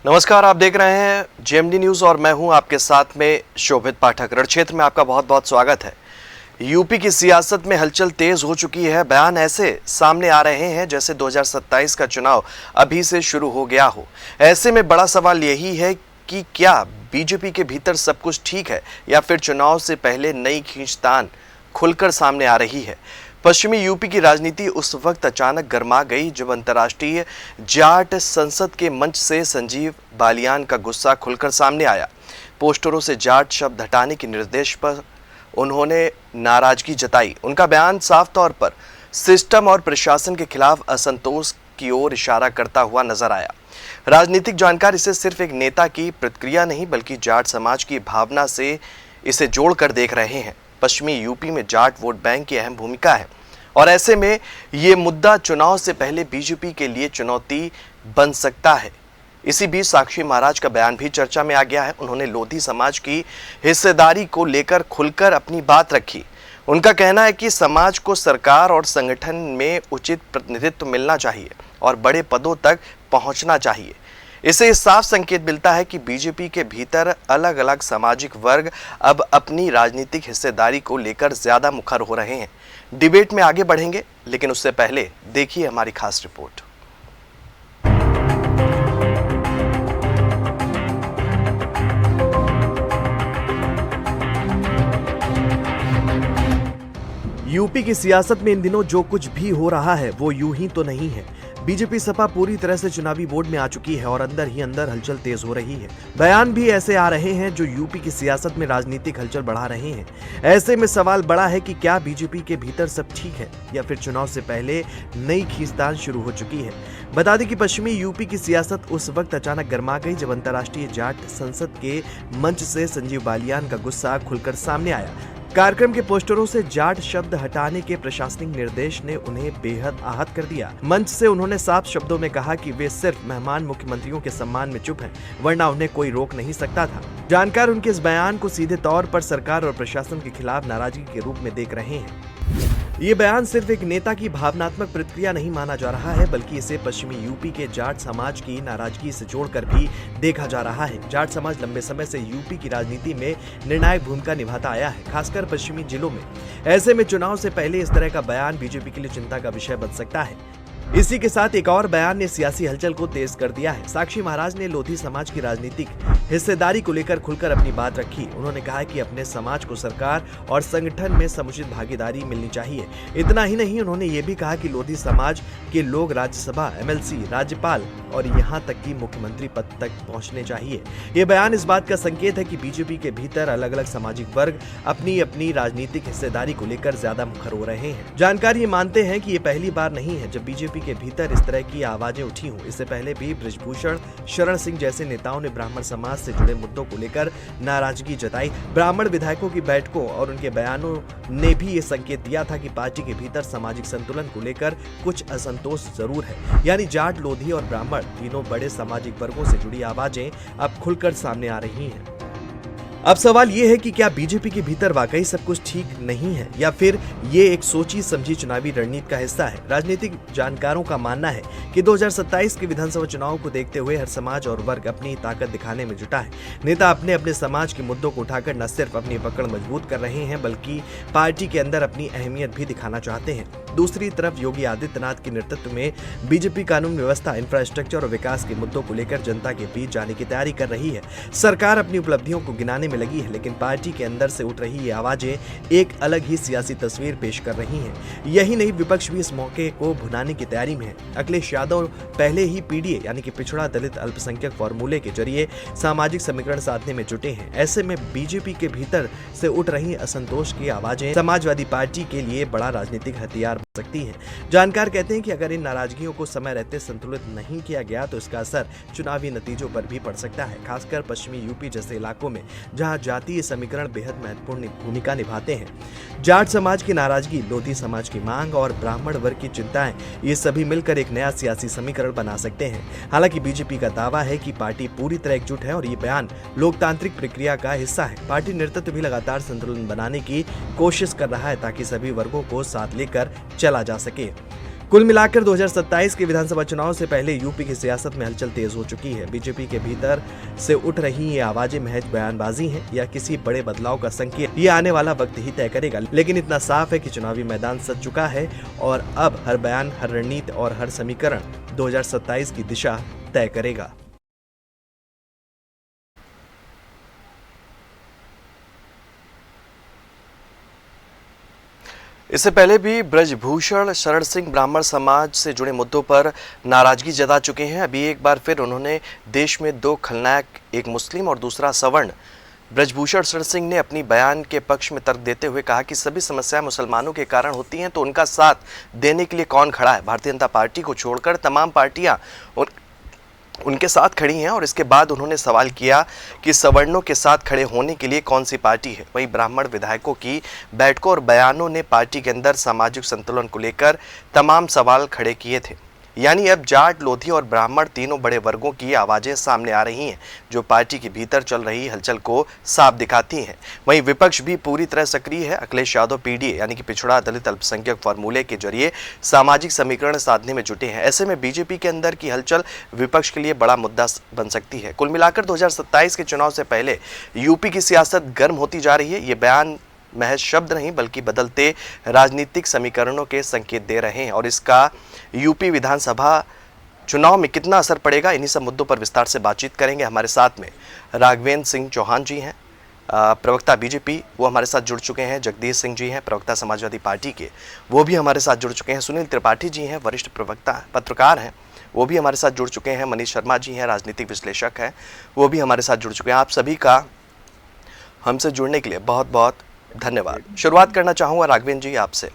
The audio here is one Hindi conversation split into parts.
नमस्कार, आप देख रहे हैं जेएमडी न्यूज और मैं हूं आपके साथ में शोभित पाठक। रण क्षेत्र में आपका बहुत बहुत स्वागत है। यूपी की सियासत में हलचल तेज हो चुकी है। बयान ऐसे सामने आ रहे हैं जैसे 2027 का चुनाव अभी से शुरू हो गया हो। ऐसे में बड़ा सवाल यही है कि क्या बीजेपी के भीतर सब कुछ ठीक है या फिर चुनाव से पहले नई खींचतान खुलकर सामने आ रही है। पश्चिमी यूपी की राजनीति उस वक्त अचानक गर्मा गई जब अंतर्राष्ट्रीय जाट संसद के मंच से संजीव बालियान का गुस्सा खुलकर सामने आया। पोस्टरों से जाट शब्द हटाने के निर्देश पर उन्होंने नाराजगी जताई। उनका बयान साफ तौर पर सिस्टम और प्रशासन के खिलाफ असंतोष की ओर इशारा करता हुआ नजर आया। राजनीतिक जानकार इसे सिर्फ एक नेता की प्रतिक्रिया नहीं बल्कि जाट समाज की भावना से इसे जोड़कर देख रहे हैं। पश्चिमी यूपी में जाट वोट बैंक की अहम भूमिका है और ऐसे में ये मुद्दा चुनाव से पहले बीजेपी के लिए चुनौती बन सकता है। इसी बीच साक्षी महाराज का बयान भी चर्चा में आ गया है। उन्होंने लोधी समाज की हिस्सेदारी को लेकर खुलकर अपनी बात रखी। उनका कहना है कि समाज को सरकार और संगठन में उचित प्रतिनिधित्व मिलना चाहिए और बड़े पदों तक पहुंचना चाहिए। इससे साफ संकेत मिलता है कि बीजेपी के भीतर अलग अलग सामाजिक वर्ग अब अपनी राजनीतिक हिस्सेदारी को लेकर ज्यादा मुखर हो रहे हैं। डिबेट में आगे बढ़ेंगे, लेकिन उससे पहले देखिए हमारी खास रिपोर्ट। यूपी की सियासत में इन दिनों जो कुछ भी हो रहा है वो यूं ही तो नहीं है। बीजेपी सपा पूरी तरह से चुनावी बोर्ड में आ चुकी है और अंदर ही अंदर हलचल तेज हो रही है। बयान भी ऐसे आ रहे हैं जो यूपी की सियासत में राजनीतिक हलचल बढ़ा रहे हैं। ऐसे में सवाल बड़ा है कि क्या बीजेपी के भीतर सब ठीक है या फिर चुनाव से पहले नई खींचतान शुरू हो चुकी है। बता दें कि पश्चिमी यूपी की सियासत उस वक्त अचानक गर्मा गई जब अंतर्राष्ट्रीय जाट संसद के मंच से संजीव बालियान का गुस्सा खुलकर सामने आया। कार्यक्रम के पोस्टरों से जाट शब्द हटाने के प्रशासनिक निर्देश ने उन्हें बेहद आहत कर दिया। मंच से उन्होंने साफ शब्दों में कहा कि वे सिर्फ मेहमान मुख्यमंत्रियों के सम्मान में चुप हैं, वरना उन्हें कोई रोक नहीं सकता था। जानकार उनके इस बयान को सीधे तौर पर सरकार और प्रशासन के खिलाफ नाराजगी के रूप में देख रहे हैं। ये बयान सिर्फ एक नेता की भावनात्मक प्रतिक्रिया नहीं माना जा रहा है बल्कि इसे पश्चिमी यूपी के जाट समाज की नाराजगी से जोड़कर भी देखा जा रहा है। जाट समाज लंबे समय से यूपी की राजनीति में निर्णायक भूमिका निभाता आया है, खासकर पश्चिमी जिलों में। ऐसे में चुनाव से पहले इस तरह का बयान बीजेपी के लिए चिंता का विषय बन सकता है। इसी के साथ एक और बयान ने सियासी हलचल को तेज कर दिया है। साक्षी महाराज ने लोधी समाज की राजनीतिक हिस्सेदारी को लेकर खुलकर अपनी बात रखी। उन्होंने कहा कि अपने समाज को सरकार और संगठन में समुचित भागीदारी मिलनी चाहिए। इतना ही नहीं, उन्होंने ये भी कहा कि लोधी समाज के लोग राज्यसभा, एमएलसी, राज्यपाल और यहाँ तक कि मुख्यमंत्री पद तक पहुँचने चाहिए। ये बयान इस बात का संकेत है कि बीजेपी के भीतर अलग अलग सामाजिक वर्ग अपनी अपनी राजनीतिक हिस्सेदारी को लेकर ज्यादा मुखर हो रहे हैं। जानकार ये मानते हैं कि ये पहली बार नहीं है जब बीजेपी के भीतर इस तरह की आवाजें उठी हों। इससे पहले भी बृजभूषण शरण सिंह जैसे नेताओं ने ब्राह्मण समाज से जुड़े मुद्दों को लेकर नाराजगी जताई। ब्राह्मण विधायकों की बैठकों और उनके बयानों ने भी ये संकेत दिया था कि पार्टी के भीतर सामाजिक संतुलन को लेकर कुछ असंतोष जरूर है। यानी जाट, लोधी और ब्राह्मण तीनों बड़े सामाजिक वर्गों से जुड़ी आवाजें अब खुलकर सामने आ रही हैं। अब सवाल ये है कि क्या बीजेपी के भीतर वाकई सब कुछ ठीक नहीं है या फिर ये एक सोची समझी चुनावी रणनीति का हिस्सा है। राजनीतिक जानकारों का मानना है कि 2027 के विधानसभा चुनाव को देखते हुए हर समाज और वर्ग अपनी ताकत दिखाने में जुटा है। नेता अपने अपने समाज के मुद्दों को उठाकर न सिर्फ अपनी पकड़ मजबूत कर रहे हैं बल्कि पार्टी के अंदर अपनी अहमियत भी दिखाना चाहते हैं। दूसरी तरफ योगी आदित्यनाथ के नेतृत्व में बीजेपी कानून व्यवस्था, इंफ्रास्ट्रक्चर और विकास के मुद्दों को लेकर जनता के बीच जाने की तैयारी कर रही है। सरकार अपनी उपलब्धियों को गिनाने में लगी है, लेकिन पार्टी के अंदर से उठ रही ये आवाजें एक अलग ही सियासी तस्वीर पेश कर रही हैं। यही नहीं, विपक्ष भी इस मौके को भुनाने की तैयारी में है। अखिलेश यादव पहले ही पीडीए यानी कि पिछड़ा दलित अल्पसंख्यक फॉर्मूले के जरिए सामाजिक समीकरण साधने में जुटे हैं। ऐसे में बीजेपी के भीतर से उठ रही असंतोष की आवाजें समाजवादी पार्टी के लिए बड़ा राजनीतिक हथियार बन सकती हैं। जानकार कहते हैं कि अगर इन नाराजगियों को समय रहते संतुलित नहीं किया गया तो इसका असर चुनावी नतीजों पर भी पड़ सकता है, खासकर पश्चिमी यूपी जैसे इलाकों में जहां जातीय समीकरण बेहद महत्वपूर्ण भूमिका निभाते हैं। जाट समाज की नाराजगी, लोधी समाज की मांग और ब्राह्मण वर्ग की चिंताएं, ये सभी मिलकर एक नया सियासी समीकरण बना सकते हैं। हालांकि बीजेपी का दावा है कि पार्टी पूरी तरह एकजुट है और ये बयान लोकतांत्रिक प्रक्रिया का हिस्सा है। पार्टी नेतृत्व भी लगातार संतुलन बनाने की कोशिश कर रहा है ताकि सभी वर्गों को साथ लेकर चला जा सके। कुल मिलाकर 2027 के विधानसभा चुनाव से पहले यूपी की सियासत में हलचल तेज हो चुकी है। बीजेपी के भीतर से उठ रही ये आवाजें महज बयानबाजी हैं या किसी बड़े बदलाव का संकेत, ये आने वाला वक्त ही तय करेगा। लेकिन इतना साफ है कि चुनावी मैदान सज चुका है और अब हर बयान, हर रणनीति और हर समीकरण 2027 की दिशा तय करेगा। इससे पहले भी ब्रजभूषण शरण सिंह ब्राह्मण समाज से जुड़े मुद्दों पर नाराजगी जता चुके हैं। अभी एक बार फिर उन्होंने देश में दो खलनायक, एक मुस्लिम और दूसरा सवर्ण, ब्रजभूषण शरण सिंह ने अपनी बयान के पक्ष में तर्क देते हुए कहा कि सभी समस्याएं मुसलमानों के कारण होती हैं तो उनका साथ देने के लिए कौन खड़ा है। भारतीय जनता पार्टी को छोड़कर तमाम पार्टियां उनके साथ खड़ी हैं। और इसके बाद उन्होंने सवाल किया कि सवर्णों के साथ खड़े होने के लिए कौन सी पार्टी है। वहीं ब्राह्मण विधायकों की बैठकों और बयानों ने पार्टी के अंदर सामाजिक संतुलन को लेकर तमाम सवाल खड़े किए थे। यानी अब जाट, लोधी और ब्राह्मण तीनों बड़े वर्गों की आवाजें सामने आ रही हैं जो पार्टी के भीतर चल रही हलचल को साफ दिखाती हैं। वहीं विपक्ष भी पूरी तरह सक्रिय है। अखिलेश यादव पीडीए यानी कि पिछड़ा दलित अल्पसंख्यक फॉर्मूले के जरिए सामाजिक समीकरण साधने में जुटे हैं। ऐसे में बीजेपी के अंदर की हलचल विपक्ष के लिए बड़ा मुद्दा बन सकती है। कुल मिलाकर 2027 के चुनाव से पहले यूपी की सियासत गर्म होती जा रही है। ये बयान महज शब्द नहीं बल्कि बदलते राजनीतिक समीकरणों के संकेत दे रहे हैं और इसका यूपी विधानसभा चुनाव में कितना असर पड़ेगा, इन्हीं सब मुद्दों पर विस्तार से बातचीत करेंगे। हमारे साथ में राघवेंद्र सिंह चौहान जी हैं, प्रवक्ता बीजेपी, वो हमारे साथ जुड़ चुके हैं। जगदीश सिंह जी हैं, प्रवक्ता समाजवादी पार्टी के, वो भी हमारे साथ जुड़ चुके हैं। सुनील त्रिपाठी जी हैं, वरिष्ठ प्रवक्ता पत्रकार हैं, वो भी हमारे साथ जुड़ चुके हैं। मनीष शर्मा जी हैं, राजनीतिक विश्लेषक हैं, वो भी हमारे साथ जुड़ चुके हैं। आप सभी का हमसे जुड़ने के लिए बहुत बहुत धन्यवाद। शुरुआत करना चाहूंगा राघवेंद्र जी आपसे।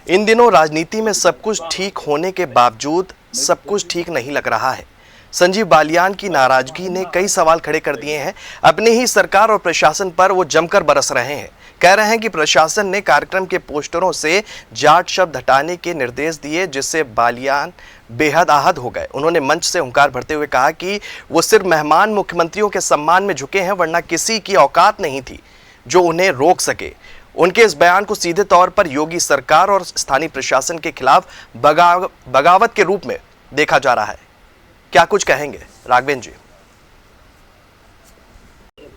इन दिनों राजनीति में सब कुछ ठीक होने के बावजूद सब कुछ ठीक नहीं लग रहा है। संजीव बालियान की नाराजगी ने कई सवाल खड़े कर दिए हैं। अपनी ही सरकार और प्रशासन पर वो जमकर बरस रहे हैं। कह रहे हैं कि प्रशासन ने कार्यक्रम के पोस्टरों से जाट शब्द हटाने के निर्देश दिए, जिससे बालियान बेहद आहत हो गए। उन्होंने मंच से हुंकार भरते हुए कहा कि वो सिर्फ मेहमान मुख्यमंत्रियों के सम्मान में झुके हैं, वरना किसी की औकात नहीं थी जो उन्हें रोक सके। उनके इस बयान को सीधे तौर पर योगी सरकार और स्थानीय प्रशासन के खिलाफ बगावत के रूप में देखा जा रहा है। क्या कुछ कहेंगे राघवेंद्र जी?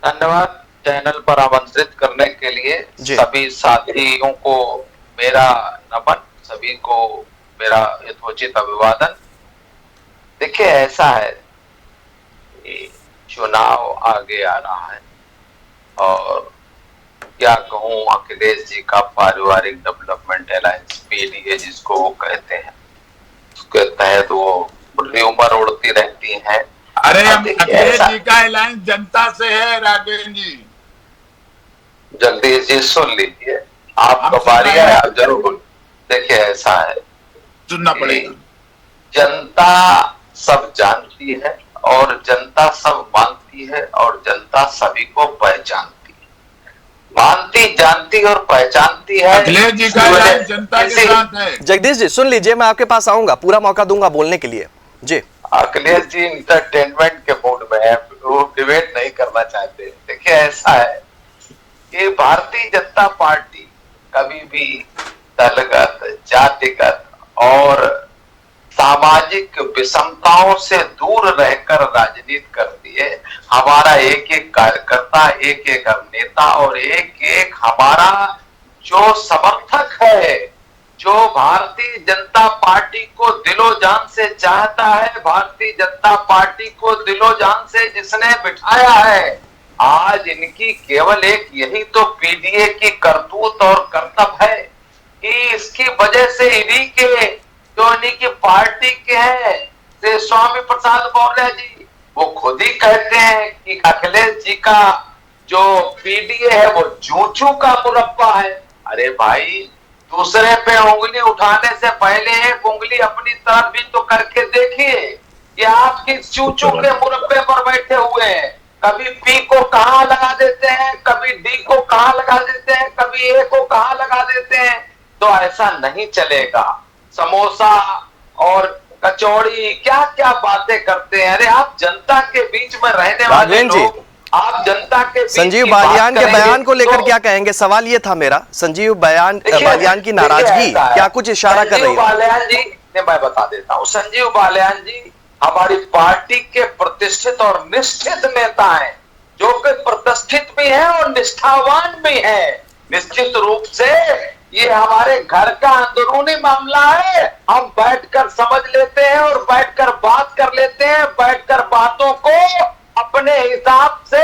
धन्यवाद चैनल पर आमंत्रित करने के लिए। सभी साथियों को मेरा नमन, सभी को मेरा यथोचित अभिवादन। देखिए, ऐसा है कि चुनाव आगे आ रहा है और क्या कहूं, अखिलेश जी का पारिवारिक डेवलपमेंट अलायंस पीडीए जिसको वो कहते हैं, उसके तहत वो बुरी उम्र उड़ती रहती है। अरे अखिलेश जी का अलायंस जनता से है राघवेंद्र जी। जगदीश जी सुन लीजिए, आपका बारी है, आप जरूर। देखिए, ऐसा है, सुनना पड़ेगा। जनता सब जानती है और जनता सब मानती है और जनता सभी को पहचानती, मानती, जानती और पहचानती है। अखिलेश जी का जनता के साथ है। जगदीश जी सुन लीजिए, मैं आपके पास आऊंगा, पूरा मौका दूंगा बोलने के लिए जी। अखिलेश जी इंटरटेनमेंट के मूड में है, वो डिबेट नहीं करना चाहते। देखिए, ऐसा है कि भारतीय जनता पार्टी कभी भी दलगत, जातिगत और सामाजिक विषमताओं से दूर रहकर राजनीति करती है। हमारा एक एक कार्यकर्ता, एक एक नेता और एक एक हमारा जो समर्थक है, जो भारतीय जनता पार्टी को दिलो जान से चाहता है, भारतीय जनता पार्टी को दिलो जान से जिसने बिठाया है, आज इनकी केवल एक यही तो पीडीए की करतूत और कर्तव्य है कि इसकी वजह से इन्हीं के जो इन्हीं की पार्टी के हैं स्वामी प्रसाद मौर्य जी, वो खुद ही कहते हैं कि अखिलेश जी का जो पीडीए है वो चूचू का मुरब्बा है। अरे भाई, दूसरे पे उंगली उठाने से पहले एक उंगली अपनी तरफ भी तो करके देखिए कि आप किस चूचू के मुरब्बे पर बैठे हुए हैं। कभी पी को कहां लगा देते हैं, कभी डी को कहां लगा देते हैं, कभी ए को कहां लगा देते हैं। तो ऐसा नहीं चलेगा। समोसा और कचौड़ी क्या क्या बातें करते हैं। अरे आप जनता के बीच में रहने वाले लोग, आप आप जनता के बीच संजीव की बात बालियान के करेंगे बयान को लेकर तो- क्या कहेंगे? सवाल ये था मेरा, संजीव बालियान की देखिए, नाराजगी ऐसा है। क्या कुछ इशारा कर रही संजीव है? बालियान जी ने, मैं बता देता हूं, संजीव बालियान जी हमारी पार्टी के प्रतिष्ठित और निष्ठित नेता हैं, जो कि प्रतिष्ठित भी हैं और निष्ठावान भी हैं। निश्चित रूप से ये हमारे घर का अंदरूनी मामला है, हम बैठकर समझ लेते हैं और बैठकर बात कर लेते हैं, बैठकर बातों को अपने हिसाब से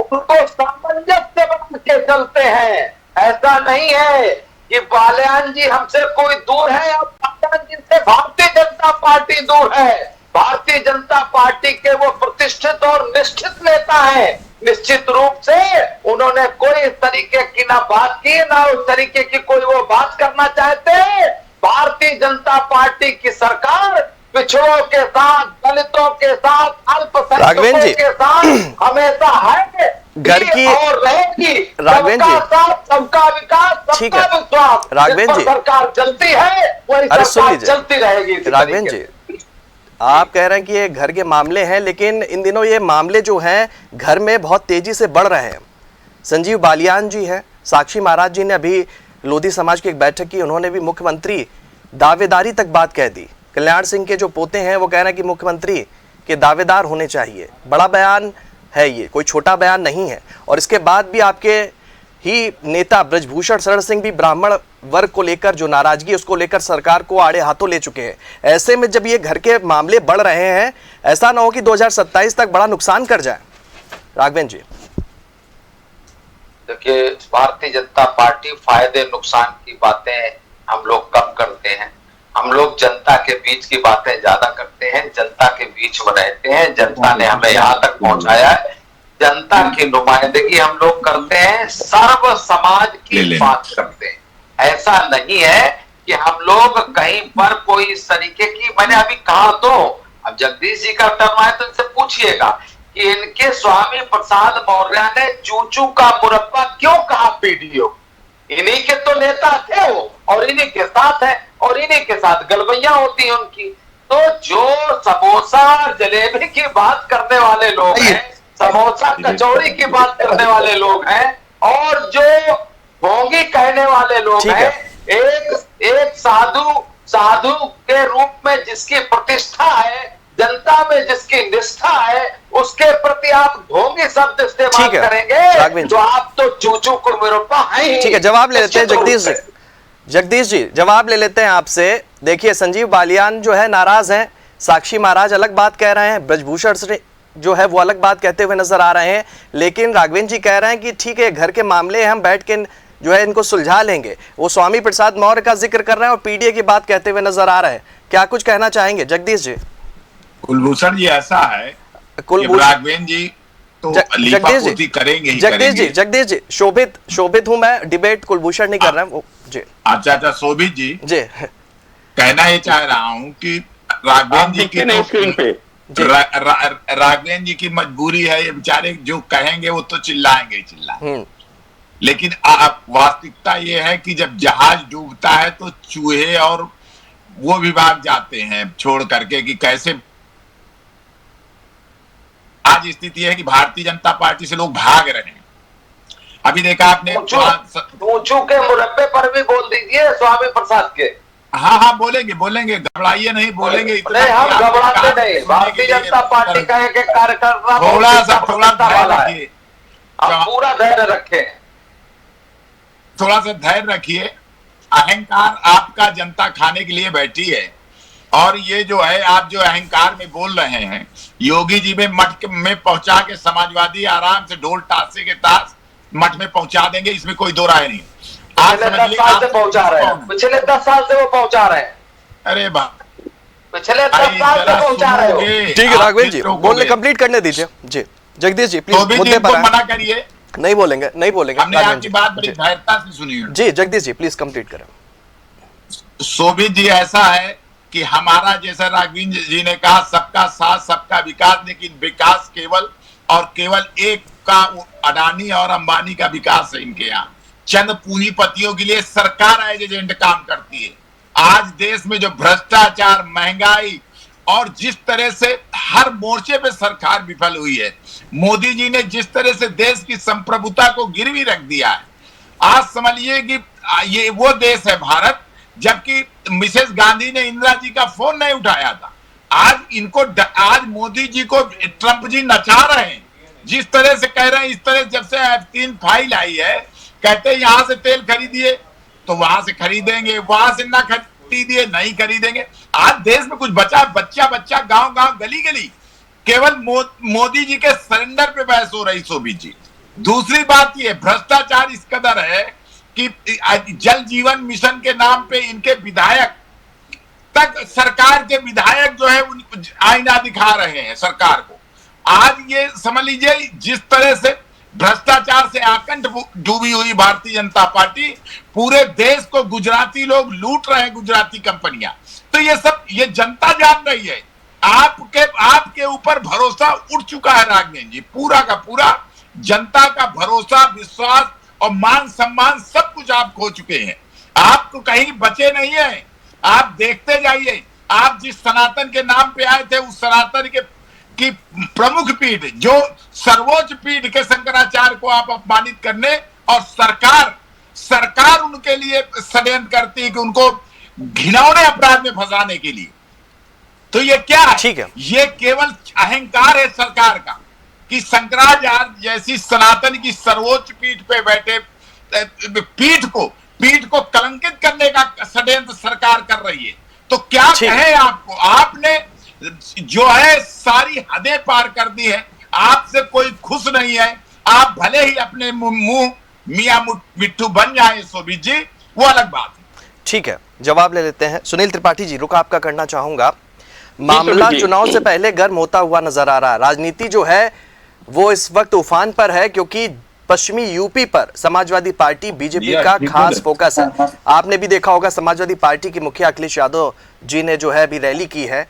उनको सामंजस्य बना के चलते हैं। ऐसा नहीं है कि बालियान जी हमसे कोई दूर है या बालियान जी से भारतीय जनता पार्टी दूर है। भारतीय जनता पार्टी के वो प्रतिष्ठित और निष्ठित नेता हैं। निश्चित रूप से उन्होंने कोई इस तरीके की ना बात की, ना उस तरीके की कोई वो बात करना चाहते। भारतीय जनता पार्टी की सरकार पिछड़ों के साथ, दलितों के साथ, राघवेंद्र अल्पसंख्यकों जी, के साथ हमेशा है घर की और रहेगी। राघवेंद्र जी, सबका साथ, सबका विकास, ठीक सबका है। विश्वास, राघवेंद्र जिस पर जी, सरकार चलती है वही अरे सुन सरकार लीजिए चलती रहेगी। इसी राघवेंद्र तरीके जी, आप कह रहे हैं कि ये घर के मामले हैं, लेकिन इन दिनों ये मामले जो हैं घर में बहुत तेजी से बढ़ रहे हैं। संजीव बालियान जी हैं, साक्षी महाराज जी ने अभी लोधी समाज की एक बैठक की, उन्होंने भी मुख्यमंत्री दावेदारी तक बात कह दी। कल्याण सिंह के जो पोते हैं वो कह रहे हैं कि मुख्यमंत्री के दावेदार होने चाहिए। बड़ा बयान है ये, कोई छोटा बयान नहीं है। और इसके बाद भी आपके ही नेता ब्रजभूषण शरण सिंह भी ब्राह्मण वर्ग को लेकर जो नाराजगी उसको लेकर सरकार को आड़े हाथों ले चुके हैं। ऐसे में जब ये घर के मामले बढ़ रहे हैं, ऐसा ना हो कि 2027 तक बड़ा नुकसान कर जाए। राघवेंद्र जी, देखिए, भारतीय जनता पार्टी फायदे नुकसान की बातें हम लोग कम करते हैं। हम लोग जनता के बीच की बातें ज्यादा करते हैं, जनता के बीच में रहते हैं। जनता ने हमें यहाँ तक पहुंचाया है, जनता की नुमाइंदगी हम लोग करते हैं, सर्व समाज की बात करते हैं। ऐसा नहीं है कि हम लोग कहीं पर कोई इस तरीके की, मैंने अभी कहा तो, अब जगदीश जी का टर्म आए तो इनसे पूछिएगा कि इनके स्वामी प्रसाद मौर्य ने चूचू का मुरब्बा क्यों कहा पीडीओ? इन्हीं के तो नेता थे वो, और इन्हीं के साथ है, और इन्हीं के साथ गलबैया होती है उनकी। तो जो समोसा जलेबी की बात करने वाले लोग हैं, समोसा कचौड़ी की बात करने वाले लोग हैं, और जो भोंगी कहने वाले लोग हैं, एक साधु के रूप में जिसकी प्रतिष्ठा है, जनता में जिसकी निष्ठा है, उसके प्रति आप ढोंगी शब्द इस्तेमाल करेंगे तो आप तो चूचू को मुरब्बा हैं। ठीक है, जवाब ले लेते हैं जगदीश जी। जगदीश जी, जवाब ले लेते हैं आपसे। देखिए, संजीव बालियान जो है नाराज हैं, साक्षी महाराज अलग बात कह रहे हैं, ब्रजभूषण से जो है वो अलग बात कहते हुए नजर आ रहे हैं, लेकिन राघवेंद्र जी कह रहे हैं कि ठीक है, घर के मामले हम बैठ के जो है इनको सुलझा लेंगे। वो स्वामी प्रसाद मौर्य का जिक्र कर रहे हैं और पीडीए की बात कहते हुए नजर आ रहे हैं। क्या कुछ कहना चाहेंगे जगदीश जी? कुलभूषण जी, ऐसा है राघवेंद्र जी तो जगदीश जी करेंगे ही जगदीश जी, शोभित हूं मैं, डिबेट कुलभूषण नहीं कर रहा हूं जी। अच्छा, शोभित जी, कहना ये चाह रहा हूं कि राघवेंद्र जी की राघवेंद्र जी की मजबूरी है, ये बेचारे जो कहेंगे वो तो चिल्लाएंगे ही चिल्लाएंगे। लेकिन वास्तविकता ये है कि जब जहाज डूबता है तो चूहे और वो विभाग जाते हैं छोड़ करके कि कैसे। आज स्थिति है कि भारतीय जनता पार्टी से लोग भाग रहे हैं। अभी देखा आपने चूचू के मुरब्बे पर भी बोल दीजिए स्वामी प्रसाद के। हाँ, बोलेंगे, घबराइए नहीं, बोलेंगे। इतना हम घबराते नहीं। भारतीय जनता पार्टी का एक कार्यकर्ता थोड़ा धैर्य रखिए, पूरा धैर्य रखें, थोड़ा सा धैर्य रखिए। अहंकार आपका जनता खाने के लिए बैठी है, और ये जो है आप जो अहंकार में बोल रहे हैं, योगी जी में मठ में पहुंचा के समाजवादी आराम से ढोल ताशे के ताश मठ में पहुंचा देंगे, इसमें कोई दो राय नहीं। पिछले 10 साल से पहुंचा रहे हैं, पिछले 10 साल से वो पहुंचा रहे हैं। अरे बाप, पिछले 10 साल से पहुंचा रहे हो। ठीक है राघवेंद्र जी, बोलने कंप्लीट करने दीजिए जी। जगदीश जी प्लीज मुद्दे पर मना करिए। नहीं बोलेंगे हमने आपकी बात बड़ी धैर्यता से सुनी है जी। जगदीश जी प्लीज कंप्लीट करें। शोभित जी, ऐसा है कि हमारा जैसा राघवेंद्र जी ने कहा, सबका साथ सबका विकास, लेकिन विकास केवल एक का अडानी और अंबानी का विकास है इनके यहाँ। चंद पूंजीपतियों के लिए सरकार एज एजेंट काम करती है। आज देश में जो भ्रष्टाचार, महंगाई और जिस तरह से हर मोर्चे पे सरकार विफल हुई है, मोदी जी ने जिस तरह से देश की संप्रभुता को गिरवी रख दिया है, आज समझिए कि ये वो देश है भारत, जबकि मिसेस गांधी ने इंदिरा जी का फोन नहीं उठाया था। आज मोदी जी को ट्रंप जी नचा रहे हैं, जिस तरह से कह रहे हैं, इस तरह जब से F3 फाइल आई है, कहते हैं यहां से तेल खरीदिए तो वहां से खरीदेंगे, वहां से ना खरीदिए नहीं खरीदेंगे। आज देश में कुछ बचा, बच्चा गांव गांव गली गली केवल मोदी जी के सरेंडर पे बहस हो रही। शोभित जी, दूसरी बात ये भ्रष्टाचार इस कदर है कि जल जीवन मिशन के नाम पे इनके विधायक तक, सरकार के विधायक जो है आईना दिखा रहे हैं सरकार को। आज ये समझ लीजिए जिस तरह से भ्रष्टाचार से आकंठ डूबी हुई भारतीय जनता पार्टी, पूरे देश को गुजराती लोग लूट रहे हैं, गुजराती कंपनियां। तो ये सब ये जनता जान रही है। आपके ऊपर भरोसा उठ चुका है राघवेंद्र जी, पूरा का पूरा जनता का भरोसा, विश्वास और मान सम्मान सब कुछ आप खो चुके हैं। आपको कहीं बचे नहीं है। आप देखते जाइए, आप जिस सनातन के नाम पे आए थे, उस सनातन की प्रमुख पीठ, जो सर्वोच्च पीठ के शंकराचार्य को आप अपमानित करने, और सरकार उनके लिए षड्यंत्र करती है कि उनको घिनौने अपराध में फंसाने के लिए। तो ये क्या है? ठीक है, ये केवल अहंकार है सरकार का कि शंकराचार्य जैसी सनातन की सर्वोच्च पीठ पे बैठे पीठ को कलंकित करने का षड्यंत्र सरकार कर रही है। तो क्या कहे आपको, आपने जो है सारी हदें पार कर दी है। आपसे कोई खुश नहीं है। आप भले ही अपने मुंह मियां मिट्टू बन जाए शोभित जी, वो अलग बात है। ठीक है, जवाब ले लेते हैं। सुनील त्रिपाठी जी, रुक आपका करना चाहूंगा। मामला चुनाव से पहले गर्म होता हुआ नजर आ रहा है। राजनीति जो है वो इस वक्त उफान पर है, क्योंकि पश्चिमी यूपी पर समाजवादी पार्टी बीजेपी का खास फोकस है। आपने भी देखा होगा, समाजवादी पार्टी के मुखिया अखिलेश यादव जी ने जो है अभी रैली की है।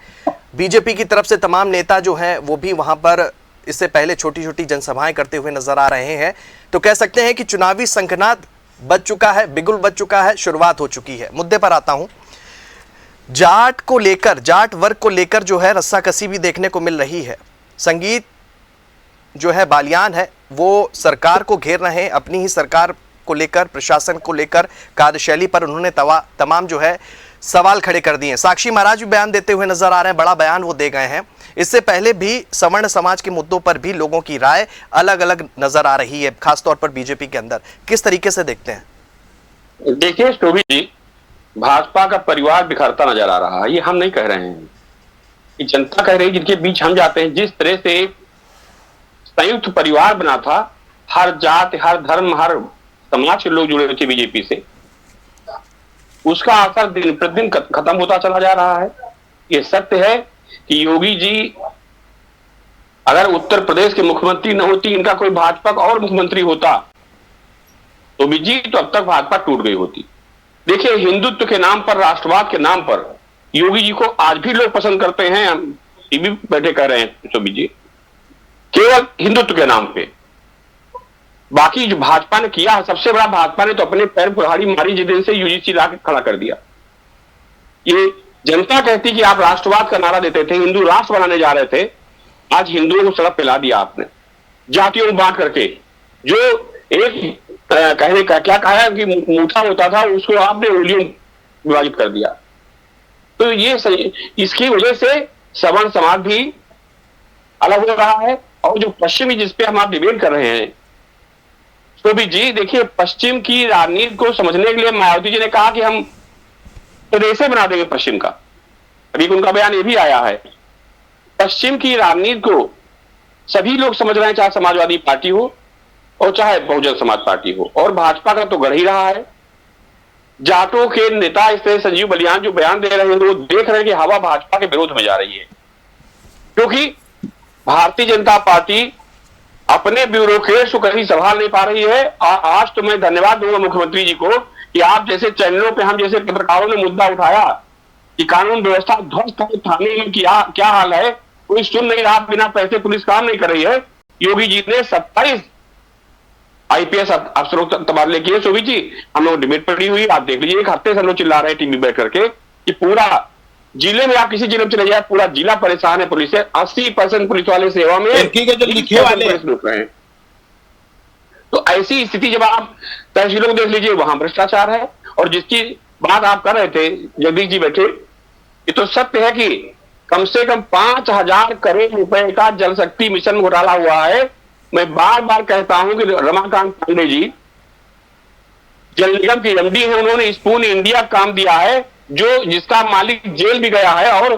बीजेपी की तरफ से तमाम नेता जो हैं वो भी वहां पर इससे पहले छोटी छोटी जनसभाएं करते हुए नजर आ रहे हैं। तो कह सकते हैं कि चुनावी संकनाद बच चुका है, बिगुल बच चुका है, शुरुआत हो चुकी है। मुद्दे पर आता हूं। जाट को लेकर, जाट वर्ग को लेकर जो है रस्साकसी भी देखने को मिल रही है। संगीत जो है बालियान है, वो सरकार को घेर रहे हैं, अपनी ही सरकार को लेकर, प्रशासन को लेकर, कार्यशैली पर उन्होंने तमाम जो है सवाल खड़े कर दिए। साक्षी महाराज भी बयान देते हुए नजर आ रहे हैं, बड़ा बयान वो दे गए हैं। इससे पहले भी सवर्ण समाज के मुद्दों पर भी लोगों की राय अलग अलग नजर आ रही है, खासतौर पर बीजेपी के अंदर। किस तरीके से देखते हैं? देखिए शोभित जी, भाजपा का परिवार बिखरता नजर आ रहा है। ये हम नहीं कह रहे हैं, कि जनता कह रही है, जिनके बीच हम जाते हैं। जिस तरह से संयुक्त परिवार बना था, हर जाति, हर धर्म, हर समाज के लोग जुड़े हुए थे बीजेपी से, उसका असर दिन प्रतिदिन खत्म होता चला जा रहा है। ये सत्य है कि योगी जी अगर उत्तर प्रदेश के मुख्यमंत्री न होती, इनका कोई भाजपा का और मुख्यमंत्री होता, तो जी तो अब तक भाजपा टूट गई होती। देखिए, हिंदुत्व के नाम पर, राष्ट्रवाद के नाम पर योगी जी को आज भी लोग पसंद करते हैं। हम टीवी बैठे कह रहे हैं शोभित जी, केवल हिंदुत्व के नाम पे। बाकी जो भाजपा ने किया है, सबसे बड़ा भाजपा ने तो अपने पैर कुल्हाड़ी मारी जिस दिन से यूजीसी ला के खड़ा कर दिया। ये जनता कहती कि आप राष्ट्रवाद का नारा देते थे, हिंदू राष्ट्र बनाने जा रहे थे, आज हिंदुओं को सड़क पे ला दिया आपने, जातियों में बांट करके। जो एक कहने का क्या कहा है कि मूठा होता था, उसको आपने उंगलियों विभाजित कर दिया। तो ये इसकी वजह से सवर्ण समाज भी अलग हो रहा है। और जो पश्चिमी जिसपे हम आप डिबेट कर रहे हैं शोभित जी, देखिए, पश्चिम की राजनीति को समझने के लिए मायावती जी ने कहा कि हम प्रदेश बना देंगे पश्चिम का। अभी उनका बयान ये भी आया है। पश्चिम की राजनीति को सभी लोग समझ रहे हैं, चाहे समाजवादी पार्टी हो और चाहे बहुजन समाज पार्टी हो, और भाजपा का तो गढ़ ही रहा है। जाटों के नेता इस तरह संजीव बलियान जो बयान दे रहे हैं, वो देख रहे हैं कि हवा भाजपा के विरोध में जा रही है, क्योंकि भारतीय जनता पार्टी अपने ब्यूरोक्रेट्स को कहीं संभाल नहीं पा रही है। आज तो मैं धन्यवाद दूंगा मुख्यमंत्री जी को कि आप जैसे चैनलों पे, हम जैसे पत्रकारों ने मुद्दा उठाया कि कानून व्यवस्था ध्वस्त है, थाने में क्या हाल है, कोई सुन नहीं रहा, बिना पैसे पुलिस काम नहीं कर रही है। योगी जी ने 27 आईपीएस अफसरों तबादले किए। शोभित जी, हम लोग डिबेट पड़ी हुई, आप देख लीजिए, एक हफ्ते से हम लोग चिल्ला रहे हैं टीवी बैठ करके कि पूरा जिले में आप किसी जिले में चले जाए, पूरा जिला परेशान है पुलिस से। 80% पुलिस वाले सेवा में, फिरकी के जो लिखे वाले पुलिस लूट रहे हैं। तो ऐसी स्थिति जब आप तहसीलों को देख लीजिए, वहां भ्रष्टाचार है। और जिसकी बात आप कर रहे थे जगदीश जी बैठे, ये तो सत्य है कि कम से कम 5,000 करोड़ रुपए का जल शक्ति मिशन घोटाला हुआ है। मैं बार बार कहता हूं कि रमाकांत पांडे जी जल निगम की एमडी है, उन्होंने स्पून इंडिया काम दिया है, जो जिसका मालिक जेल भी गया है और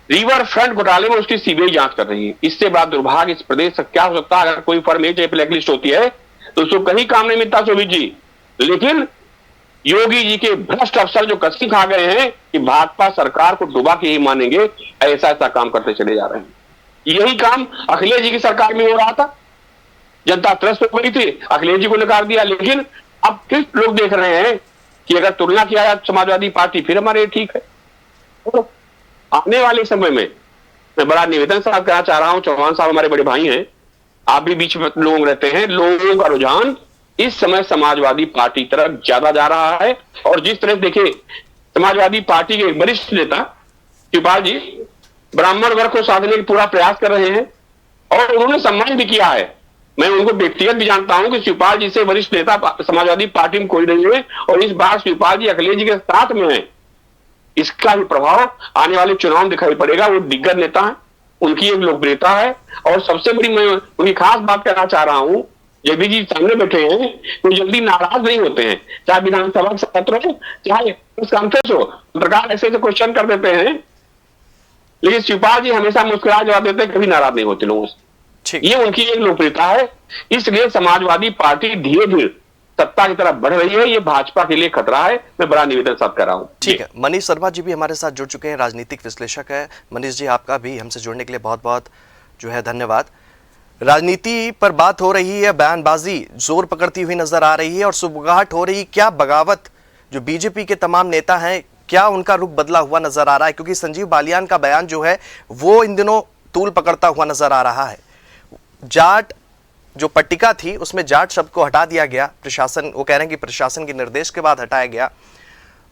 रिवर फ्रंट घोटाले में उसकी सीबीआई जांच कर रही है। इससे बड़ा दुर्भाग्य इस प्रदेश से क्या हो सकता है? अगर कोई फर्म एक ब्लैक लिस्ट होती है तो उसको कहीं काम नहीं मिलता शोभित जी। लेकिन योगी जी के भ्रष्ट अफसर जो कसम खा गए हैं कि भाजपा सरकार को डुबा के ही मानेंगे, ऐसा ऐसा काम करते चले जा रहे हैं। यही काम अखिलेश जी की सरकार में हो रहा था। जनता त्रस्त हो गई थी, अखिलेश जी को नकार दिया। लेकिन अब किस लोग देख रहे हैं कि अगर तुलना किया जाए समाजवादी पार्टी फिर हमारे ठीक है। तो आने वाले समय में मैं बड़ा निवेदन साहब कहना चाह रहा हूं, चौहान साहब हमारे बड़े भाई हैं, आप भी बीच में लोग रहते हैं, लोगों का रुझान इस समय समाजवादी पार्टी तरफ ज्यादा जा रहा है। और जिस तरह देखिए समाजवादी पार्टी के वरिष्ठ नेता शिवपाल जी ब्राह्मण वर्ग को साधने का पूरा प्रयास कर रहे हैं और उन्होंने सम्मान भी किया है। मैं उनको व्यक्तिगत भी जानता हूं कि शिवपाल जी से वरिष्ठ नेता समाजवादी पार्टी में कोई नहीं है और इस बार शिवपाल जी अखिलेश जी के साथ में है। इसका भी प्रभाव आने वाले चुनाव में दिखाई पड़ेगा। वो दिग्गज नेता है, उनकी एक लोकप्रियता है और सबसे बड़ी मैं उनकी खास बात कहना चाह रहा हूं, जब जी सामने बैठे हैं तो जल्दी नाराज नहीं होते हैं, चाहे विधानसभा सत्र हो चाहे प्रेस कॉन्फ्रेंस हो, पत्रकार ऐसे क्वेश्चन कर देते हैं, लेकिन शिवपाल जी हमेशा मुस्कुरा जवाब देते हैं, कभी नाराज नहीं होते लोगों से। ये उनकी एक लोकप्रियता है। इसलिए समाजवादी पार्टी धीरे धीरे सत्ता की तरफ बढ़ रही है, ये भाजपा के लिए खतरा है। मैं बड़ा निवेदन साथ कर रहा हूं। ठीक है, मनीष शर्मा जी भी हमारे साथ जुड़ चुके हैं, राजनीतिक विश्लेषक है। मनीष जी आपका भी हमसे जुड़ने के लिए बहुत बहुत जो है धन्यवाद। राजनीति पर बात हो रही है, बयानबाजी जोर पकड़ती हुई नजर आ रही है और सुबगाहट हो रही। क्या बगावत जो बीजेपी के तमाम नेता हैं, क्या उनका रुख बदला हुआ नजर आ रहा है? क्योंकि संजीव बालियान का बयान जो है वो इन दिनों तूल पकड़ता हुआ नजर आ रहा है। जाट जो पट्टिका थी उसमें जाट शब्द को हटा दिया गया, प्रशासन, वो कह रहे हैं कि प्रशासन के निर्देश के बाद हटाया गया।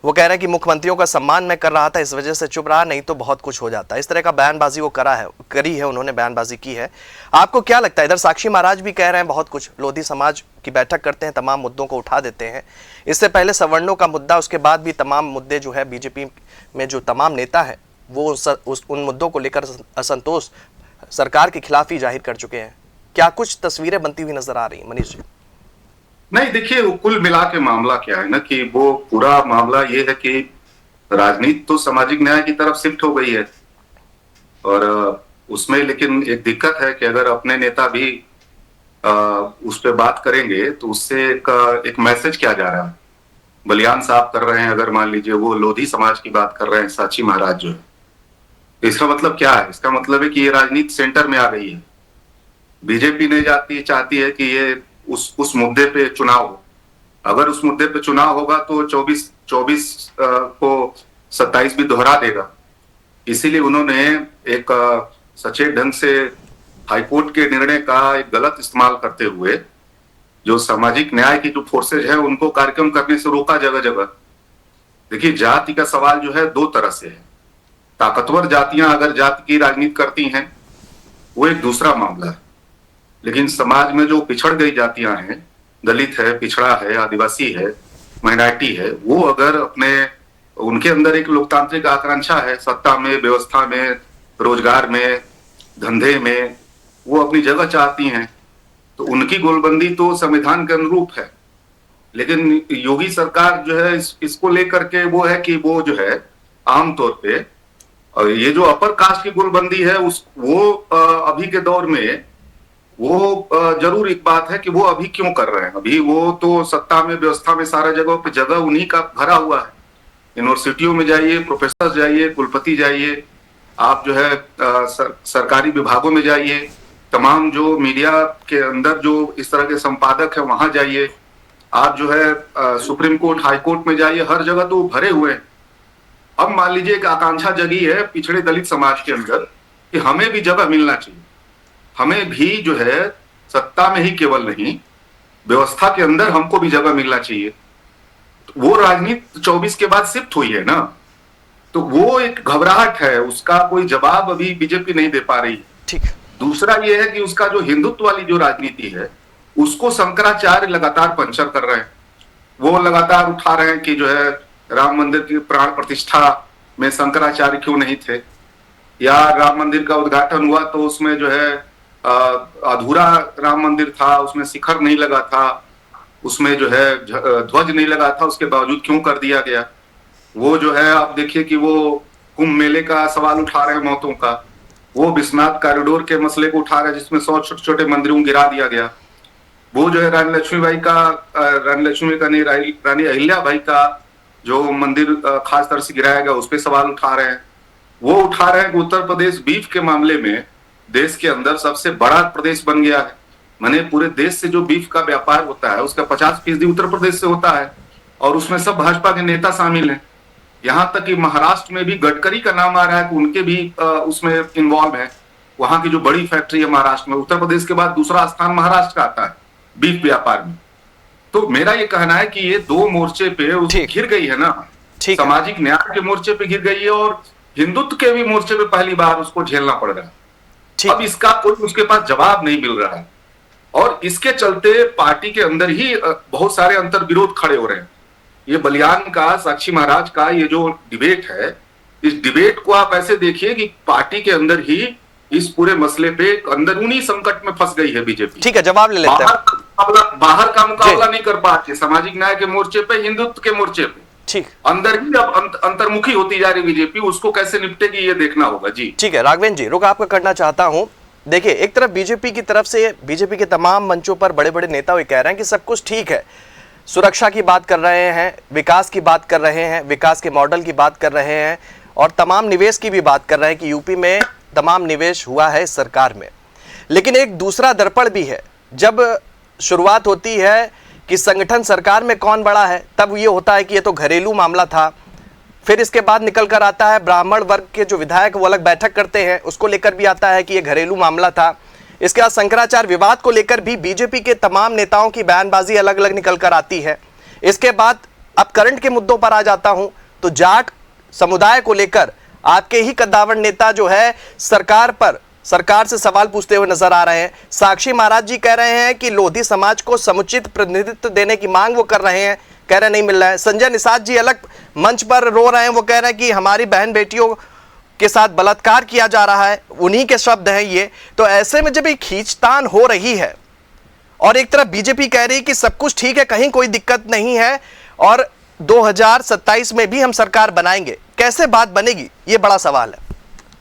वो कह रहे हैं कि मुख्यमंत्रियों का सम्मान मैं कर रहा था, इस वजह से चुप रहा, नहीं तो बहुत कुछ हो जाता। इस तरह का बयानबाजी वो करी है, उन्होंने बयानबाजी की है। आपको क्या लगता है? इधर साक्षी महाराज भी कह रहे हैं बहुत कुछ, लोधी समाज की बैठक करते हैं, तमाम मुद्दों को उठा देते हैं। इससे पहले सवर्णों का मुद्दा, उसके बाद भी तमाम मुद्दे जो है बीजेपी में जो तमाम नेता है वो उन मुद्दों को लेकर असंतोष सरकार के खिलाफ ही जाहिर कर चुके हैं। क्या कुछ तस्वीरें बनती हुई नजर आ रही हैं मनीष जी? नहीं, देखिए कुल मिला के मामला क्या है ना कि वो पूरा मामला ये है कि राजनीति तो सामाजिक न्याय की तरफ शिफ्ट हो गई है और उसमें लेकिन एक दिक्कत है कि अगर अपने नेता भी उस पर बात करेंगे तो उससे एक मैसेज क्या जा रहा है। बलियान साहब कर रहे हैं, अगर मान लीजिए वो लोधी समाज की बात कर रहे हैं, साक्षी महाराज जो है, तो इसका मतलब क्या है? इसका मतलब है कि ये राजनीति सेंटर में आ गई है। बीजेपी ने चाहती है कि ये उस मुद्दे पे चुनाव हो। अगर उस मुद्दे पे चुनाव होगा तो 24 को 27 भी दोहरा देगा। इसीलिए उन्होंने एक सचेत ढंग से हाईकोर्ट के निर्णय का एक गलत इस्तेमाल करते हुए जो सामाजिक न्याय की जो फोर्सेज है उनको कार्यक्रम करने से रोका जगह जगह। देखिए, जाति का सवाल जो है दो तरह से है। ताकतवर जातियां अगर जाति की राजनीति करती हैं वो एक दूसरा मामला है, लेकिन समाज में जो पिछड़ गई जातियां हैं, दलित है, पिछड़ा है, आदिवासी है, माइनॉरिटी है, वो अगर उनके अंदर एक लोकतांत्रिक आकांक्षा है, सत्ता में, व्यवस्था में, रोजगार में, धंधे में, वो अपनी जगह चाहती हैं, तो उनकी गोलबंदी तो संविधान के अनुरूप है। लेकिन योगी सरकार जो है इसको लेकर के वो है कि वो जो है आमतौर पे और ये जो अपर कास्ट की गोलबंदी है वो अभी के दौर में वो जरूर एक बात है कि वो अभी क्यों कर रहे हैं। अभी वो तो सत्ता में, व्यवस्था में, सारा जगह पे जगह उन्हीं का भरा हुआ है। यूनिवर्सिटियों में जाइए, प्रोफेसर जाइए, कुलपति जाइए, आप जो है सरकारी विभागों में जाइए, तमाम जो मीडिया के अंदर जो इस तरह के संपादक है वहां जाइए, आप जो है सुप्रीम कोर्ट, हाई कोर्ट में जाइए, हर जगह तो भरे हुए हैं। अब मान लीजिए एक आकांक्षा जगी है पिछड़े दलित समाज के अंदर कि हमें भी जगह मिलना चाहिए, हमें भी जो है सत्ता में ही केवल नहीं, व्यवस्था के अंदर हमको भी जगह मिलना चाहिए। वो राजनीति 24 के बाद शिफ्ट हुई है ना, तो वो एक घबराहट है, उसका कोई जवाब अभी बीजेपी नहीं दे पा रही। ठीक। दूसरा ये है कि उसका जो हिंदुत्व वाली जो राजनीति है उसको शंकराचार्य लगातार पंचर कर रहे हैं। वो लगातार उठा रहे हैं कि जो है राम मंदिर की प्राण प्रतिष्ठा में शंकराचार्य क्यों नहीं थे, या राम मंदिर का उद्घाटन हुआ तो उसमें जो है अधूरा राम मंदिर था, उसमें शिखर नहीं लगा था, उसमें जो है ध्वज नहीं लगा था, उसके बावजूद क्यों कर दिया गया। वो जो है आप देखिए कि वो कुंभ मेले का सवाल उठा रहे हैं मौतों का, वो विश्वनाथ कॉरिडोर के मसले को उठा रहे हैं जिसमें 100 छोटे छोटे मंदिरों को गिरा दिया गया। वो जो है रानी लक्ष्मीबाई का नहीं, रानी अहिल्याबाई का जो मंदिर खास तरह से गिराया गया उस पर सवाल उठा रहे हैं। वो उठा रहे हैं कि उत्तर प्रदेश बीफ के मामले में देश के अंदर सबसे बड़ा प्रदेश बन गया है। माने पूरे देश से जो बीफ का व्यापार होता है उसका 50% उत्तर प्रदेश से होता है, और उसमें सब भाजपा के नेता शामिल हैं। यहाँ तक कि महाराष्ट्र में भी गडकरी का नाम आ रहा है कि उनके भी उसमें इन्वॉल्व है। वहां की जो बड़ी फैक्ट्री है महाराष्ट्र में, उत्तर प्रदेश के बाद दूसरा स्थान महाराष्ट्र का आता है बीफ व्यापार में। तो मेरा ये कहना है कि ये दो मोर्चे पे घिर गई है ना, सामाजिक न्याय के मोर्चे पे घिर गई है और हिंदुत्व के भी मोर्चे पे पहली बार उसको झेलना पड़ रहा है। अब इसका कोई उसके पास जवाब नहीं मिल रहा है, और इसके चलते पार्टी के अंदर ही बहुत सारे अंतर विरोध खड़े हो रहे हैं। ये बलियान का, साक्षी महाराज का ये जो डिबेट है, इस डिबेट को आप ऐसे देखिए कि पार्टी के अंदर ही इस पूरे मसले पे अंदरूनी संकट में फंस गई है बीजेपी। ठीक है, जवाब ले लेते हैं। बाहर का मुकाबला नहीं कर पाते सामाजिक न्याय के मोर्चे पे, हिंदुत्व के मोर्चे पे। ठीक, अंदर ही अब अंतर्मुखी होती जा रही बीजेपी, उसको कैसे निपटेगी ये देखना होगा। जी ठीक है राघवेंद्र जी, रुक आपका करना चाहता हूं। देखिए, एक तरफ बीजेपी की तरफ से बीजेपी के तमाम मंचों पर बड़े बड़े नेता ये कह रहे हैं कि सब कुछ ठीक है, सुरक्षा की बात कर रहे हैं, विकास की बात कर रहे हैं, विकास के मॉडल की बात कर रहे हैं, और तमाम निवेश की भी बात कर रहे हैं कि यूपी में तमाम निवेश हुआ है इस सरकार में। लेकिन एक दूसरा दर्पण भी है, जब शुरुआत होती है कि संगठन सरकार में कौन बड़ा है, तब ये होता है कि ये तो घरेलू मामला था। फिर इसके बाद निकल कर आता है ब्राह्मण वर्ग के जो विधायक वो अलग बैठक करते हैं, उसको लेकर भी आता है कि ये घरेलू मामला था। इसके बाद शंकराचार्य विवाद को लेकर भी बीजेपी के तमाम नेताओं की बयानबाजी अलग अलग निकल कर आती है। इसके बाद अब करंट के मुद्दों पर आ जाता हूं तो जाट समुदाय को लेकर आपके ही कद्दावर नेता जो है सरकार से सवाल पूछते हुए नजर आ रहे हैं। साक्षी महाराज जी कह रहे हैं कि लोधी समाज को समुचित प्रतिनिधित्व देने की मांग वो कर रहे हैं, कह रहे नहीं मिल रहा है। संजय निषाद जी अलग मंच पर रो रहे हैं, वो कह रहे हैं कि हमारी बहन बेटियों के साथ बलात्कार किया जा रहा है, उन्हीं के शब्द हैं ये। तो ऐसे में जब ये खींचतान हो रही है और एक तरफ बीजेपी कह रही है कि सब कुछ ठीक है, कहीं कोई दिक्कत नहीं है और 2027 में भी हम सरकार बनाएंगे, कैसे बात बनेगी, ये बड़ा सवाल है।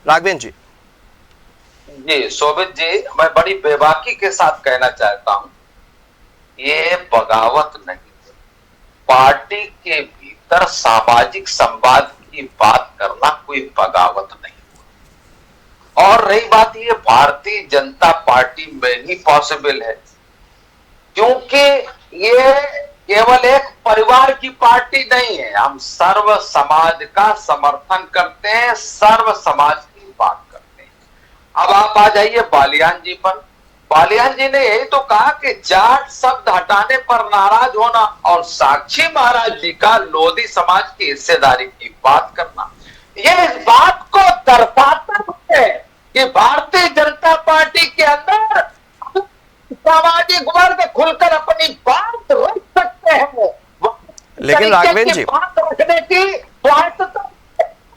राघवेंद्र जी। जी शोभित जी, मैं बड़ी बेबाकी के साथ कहना चाहता हूं, ये बगावत नहीं, पार्टी के भीतर सामाजिक संवाद की बात करना कोई बगावत नहीं। और रही बात, ये भारतीय जनता पार्टी में ही पॉसिबल है, क्योंकि ये केवल एक परिवार की पार्टी नहीं है। हम सर्व समाज का समर्थन करते हैं, सर्व समाज की बात करते हैं। अब आप आ जाइए बालियान जी पर। बालियान जी ने यही तो कहा कि जाट शब्द हटाने पर नाराज होना और साक्षी महाराज जी का लोधी समाज की हिस्सेदारी की बात करना, ये इस बात को दर्शाता है कि भारतीय जनता पार्टी के अंदर सामाजिक वर्ग खुलकर अपनी बात रख सकते हैं। लेकिन राघवेंद्र जी, बात रखने की स्वायत्तता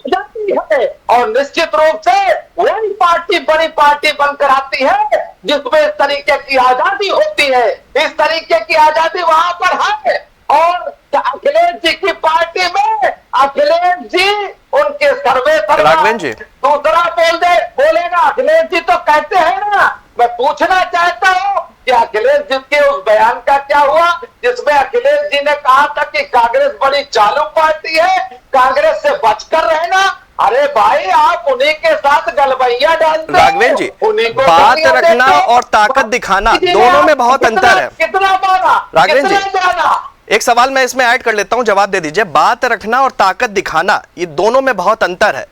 जाती है, और निश्चित रूप से वही पार्टी बड़ी पार्टी बनकर आती है जिसमें इस तरीके की आजादी होती है। इस तरीके की आजादी वहां पर है, और अखिलेश जी की पार्टी में अखिलेश जी उनके सर्वे राघवेंद्र जी दूसरा बोलेगा। अखिलेश जी तो कहते हैं ना, मैं पूछना चाहता हूं कि अखिलेश जी के उस बयान का क्या हुआ जिसमें अखिलेश जी ने कहा था कि कांग्रेस बड़ी चालू पार्टी है, कांग्रेस से बचकर रहना। अरे भाई, आप उन्हीं के साथ गलबैया डालते हैं। राघवेंद्र जी, बात रखना और ताकत दिखाना दोनों में बहुत अंतर है। कितना माना राघवेंद्र जी, एक सवाल मैं इसमें ऐड कर लेता हूं, जवाब दे दीजिए। बात रखना और ताकत दिखाना, ये दोनों में बहुत अंतर है।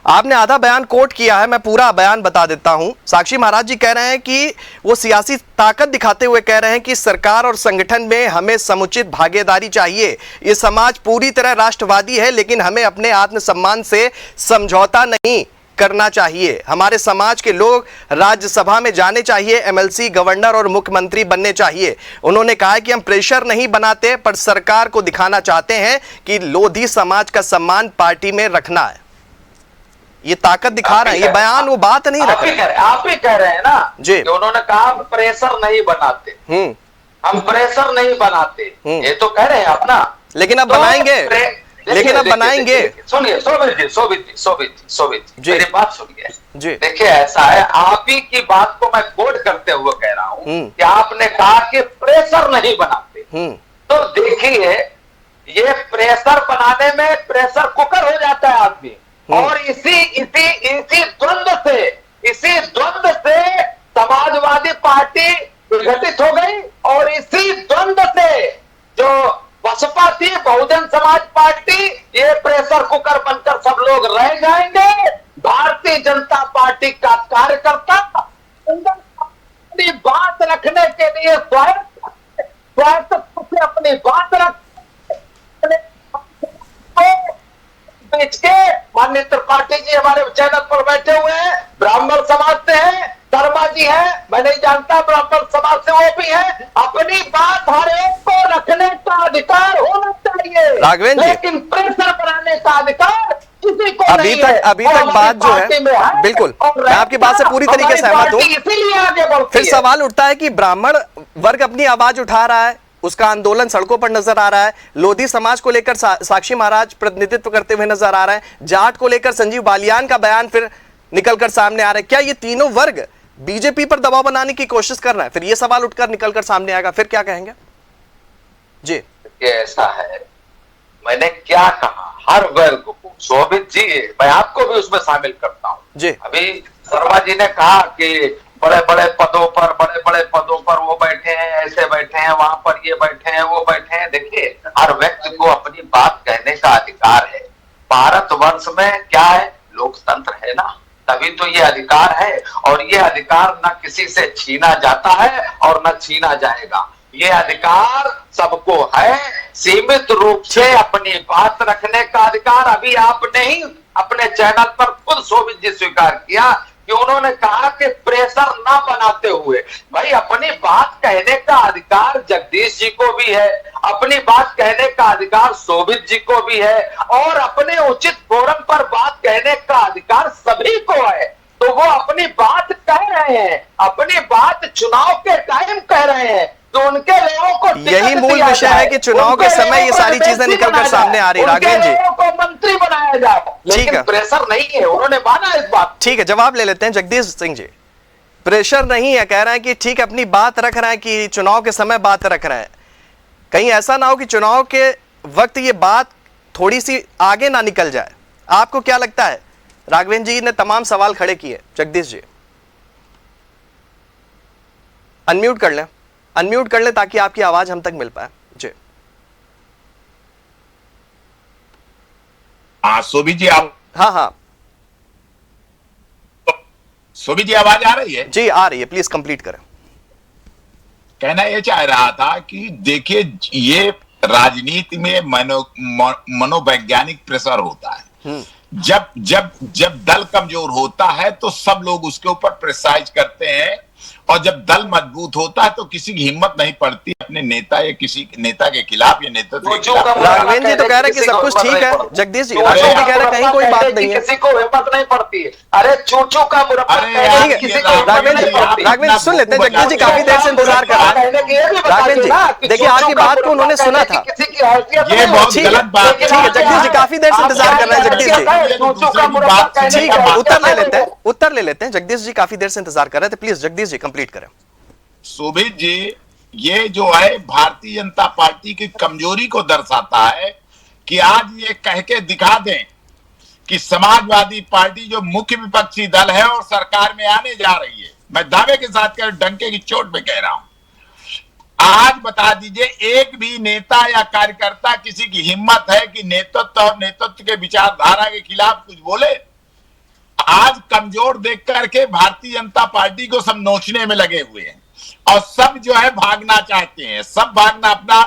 आपने आधा बयान कोट किया है, मैं पूरा बयान बता देता हूं। साक्षी महाराज जी कह रहे हैं कि वो सियासी ताकत दिखाते हुए कह रहे हैं कि सरकार और संगठन में हमें समुचित भागीदारी चाहिए। ये समाज पूरी तरह राष्ट्रवादी है, लेकिन हमें अपने आत्मसम्मान से समझौता नहीं करना चाहिए। हमारे समाज के लोग राज्यसभा में जाने चाहिए, एमएलसी, गवर्नर और मुख्यमंत्री बनने चाहिए। उन्होंने कहा है कि हम प्रेशर नहीं बनाते, पर सरकार को दिखाना चाहते हैं कि लोधी समाज का सम्मान पार्टी में रखना है। ये ताकत दिखा रहे हैं, ये बयान वो बात नहीं रख रहे। आप ही कह रहे हैं ना जी। कि उन्होंने कहा हम प्रेशर नहीं बनाते, हम प्रेशर नहीं बनाते, ये तो कह रहे हैं आप ना। लेकिन अब तो बनाएंगे, लेकिन अब बनाएंगे। सुनिए सोभित जी, मेरी बात सुनिए जी। देखिए ऐसा है, आप ही की बात को मैं कोट करते हुए कह रहा हूं कि आपने कहा कि प्रेशर नहीं बनाते। तो देखिए, ये प्रेशर बनाने में प्रेशर कुकर हो जाता है आदमी, और इसी द्वंद्व से समाजवादी पार्टी विघटित हो गई, और इसी द्वंद्व से जो बसपा थी, बहुजन समाज पार्टी, ये प्रेशर कुकर बनकर सब लोग रह जाएंगे। भारतीय जनता पार्टी का कार्यकर्ता अपनी बात रखने के लिए स्वायत्त अपनी बात रखने बीच के माननीय त्रिपाठी जी हमारे चैनल पर बैठे हुए हैं, ब्राह्मण समाज से हैं, शर्मा जी हैं, मैं नहीं जानता ब्राह्मण समाज से वो भी हैं। अपनी बात हर एक को रखने का अधिकार होना चाहिए, राघवेंद्र जी, लेकिन प्रेशर बनाने का अधिकार किसी को अभी नहीं तक बात जो है, बिल्कुल मैं आपकी बात से पूरी तरीके से सहमत हूं। इसीलिए आगे बढ़ती फिर है। सवाल उठता है कि ब्राह्मण वर्ग अपनी आवाज उठा रहा है, उसका आंदोलन सड़कों पर नजर आ रहा है। लोधी समाज को लेकर साक्षी महाराज प्रतिनिधित्व करते हुए नजर आ रहे हैं। जाट को लेकर संजीव बालियान का बयान फिर निकलकर सामने आ रहा है। क्या ये तीनों वर्ग बीजेपी पर दबाव बनाने की कोशिश कर रहा है? फिर ये सवाल उठकर निकलकर सामने आएगा, फिर क्या कहेंगे जी? ऐसा है, मैंने क्या कहा, हर वर्ग को, शोभित जी मैं आपको भी उसमें शामिल करता हूं जी। अभी शर्मा जी ने कहा कि बड़े बड़े पदों पर वो बैठे हैं, ऐसे बैठे हैं, वहां पर ये बैठे हैं, वो बैठे हैं। देखिए, हर व्यक्ति को अपनी बात कहने का अधिकार है। भारतवर्ष में क्या है, लोकतंत्र है ना, तभी तो ये अधिकार है, और ये अधिकार न किसी से छीना जाता है और न छीना जाएगा। ये अधिकार सबको है, सीमित रूप से अपनी बात रखने का अधिकार। अभी आपने ही अपने चैनल पर खुद शोभित जी स्वीकार किया कि उन्होंने कहा कि प्रेशर ना बनाते हुए, भाई अपनी बात कहने का अधिकार जगदीश जी को भी है, अपनी बात कहने का अधिकार शोभित जी को भी है, और अपने उचित फोरम पर बात कहने का अधिकार सभी को है। तो वो अपनी बात कह रहे हैं, अपनी बात चुनाव के टाइम कह रहे हैं, तो उनके लोगों को यही मूल विषय है कि चुनाव के समय ये सारी चीजें निकलकर सामने आ रही। राघवेंद्र जी को मंत्री बनाया जाए, लेकिन प्रेशर नहीं है, उन्होंने माना इस बात। ठीक है, जवाब ले लेते हैं जगदीश सिंह जी। प्रेशर नहीं है, कह रहे हैं कि ठीक है अपनी बात रख रहे हैं, कि चुनाव के समय बात रख रहे हैं। कहीं ऐसा ना हो कि चुनाव के वक्त ये बात थोड़ी सी आगे ना निकल जाए। आपको क्या लगता है? राघवेंद्र जी ने तमाम सवाल खड़े किए। जगदीश जी अनम्यूट कर लें, अनम्यूट कर लें ताकि आपकी आवाज हम तक मिल पाए जी। शोभित जी आप, हाँ शोभित जी आवाज आ रही है? जी आ रही है, प्लीज कंप्लीट करें। कहना यह चाह रहा था कि देखिए, ये राजनीति में मनोवैज्ञानिक प्रेशर होता है। जब दल कमजोर होता है तो सब लोग उसके ऊपर प्रेसाइज करते हैं, और जब दल मजबूत होता है तो किसी की हिम्मत नहीं पड़ती अपने नेता या किसी नेता के खिलाफ या नेतृत्व के खिलाफ। राघवेंद्र जी तो कह रहे हैं कि सब कुछ ठीक है। जगदीश जी राघवेंद्र जी कह रहे हैं कहीं कोई बात नहीं है, किसी को हिम्मत नहीं पड़ती है। अरे चूचू का मुरब्बा, राघवेंद्र सुन लेते हैं। जगदीश जी काफी देर से इंतजार कर रहे हैं। राघवेंद्र जी देखिए, आपकी बात को उन्होंने सुना था। ये बहुत गलत बात है। ठीक है, जगदीश जी काफी देर से इंतजार कर रहे हैं। जगदीश जी ठीक है, उत्तर ले लेते हैं। जगदीश जी काफी देर से इंतजार कर रहे थे, प्लीज जगदीश जी कंप्लीट करें। शोभित जी, ये जो है भारतीय जनता पार्टी की कमजोरी को दर्शाता है कि आज ये कह के दिखा दें कि समाजवादी पार्टी जो मुख्य विपक्षी दल है और सरकार में आने जा रही है। मैं दावे के साथ कह, डंके की चोट पे कह रहा हूं। आज बता दीजिए, एक भी नेता या कार्यकर्ता किसी की हिम्मत है कि नेतृत्व और नेतृत्व के विचारधारा के खिलाफ कुछ बोले? आज कमजोर देख करके भारतीय जनता पार्टी को सब नोचने में लगे हुए हैं और सब जो है भागना चाहते हैं, सब भागना अपना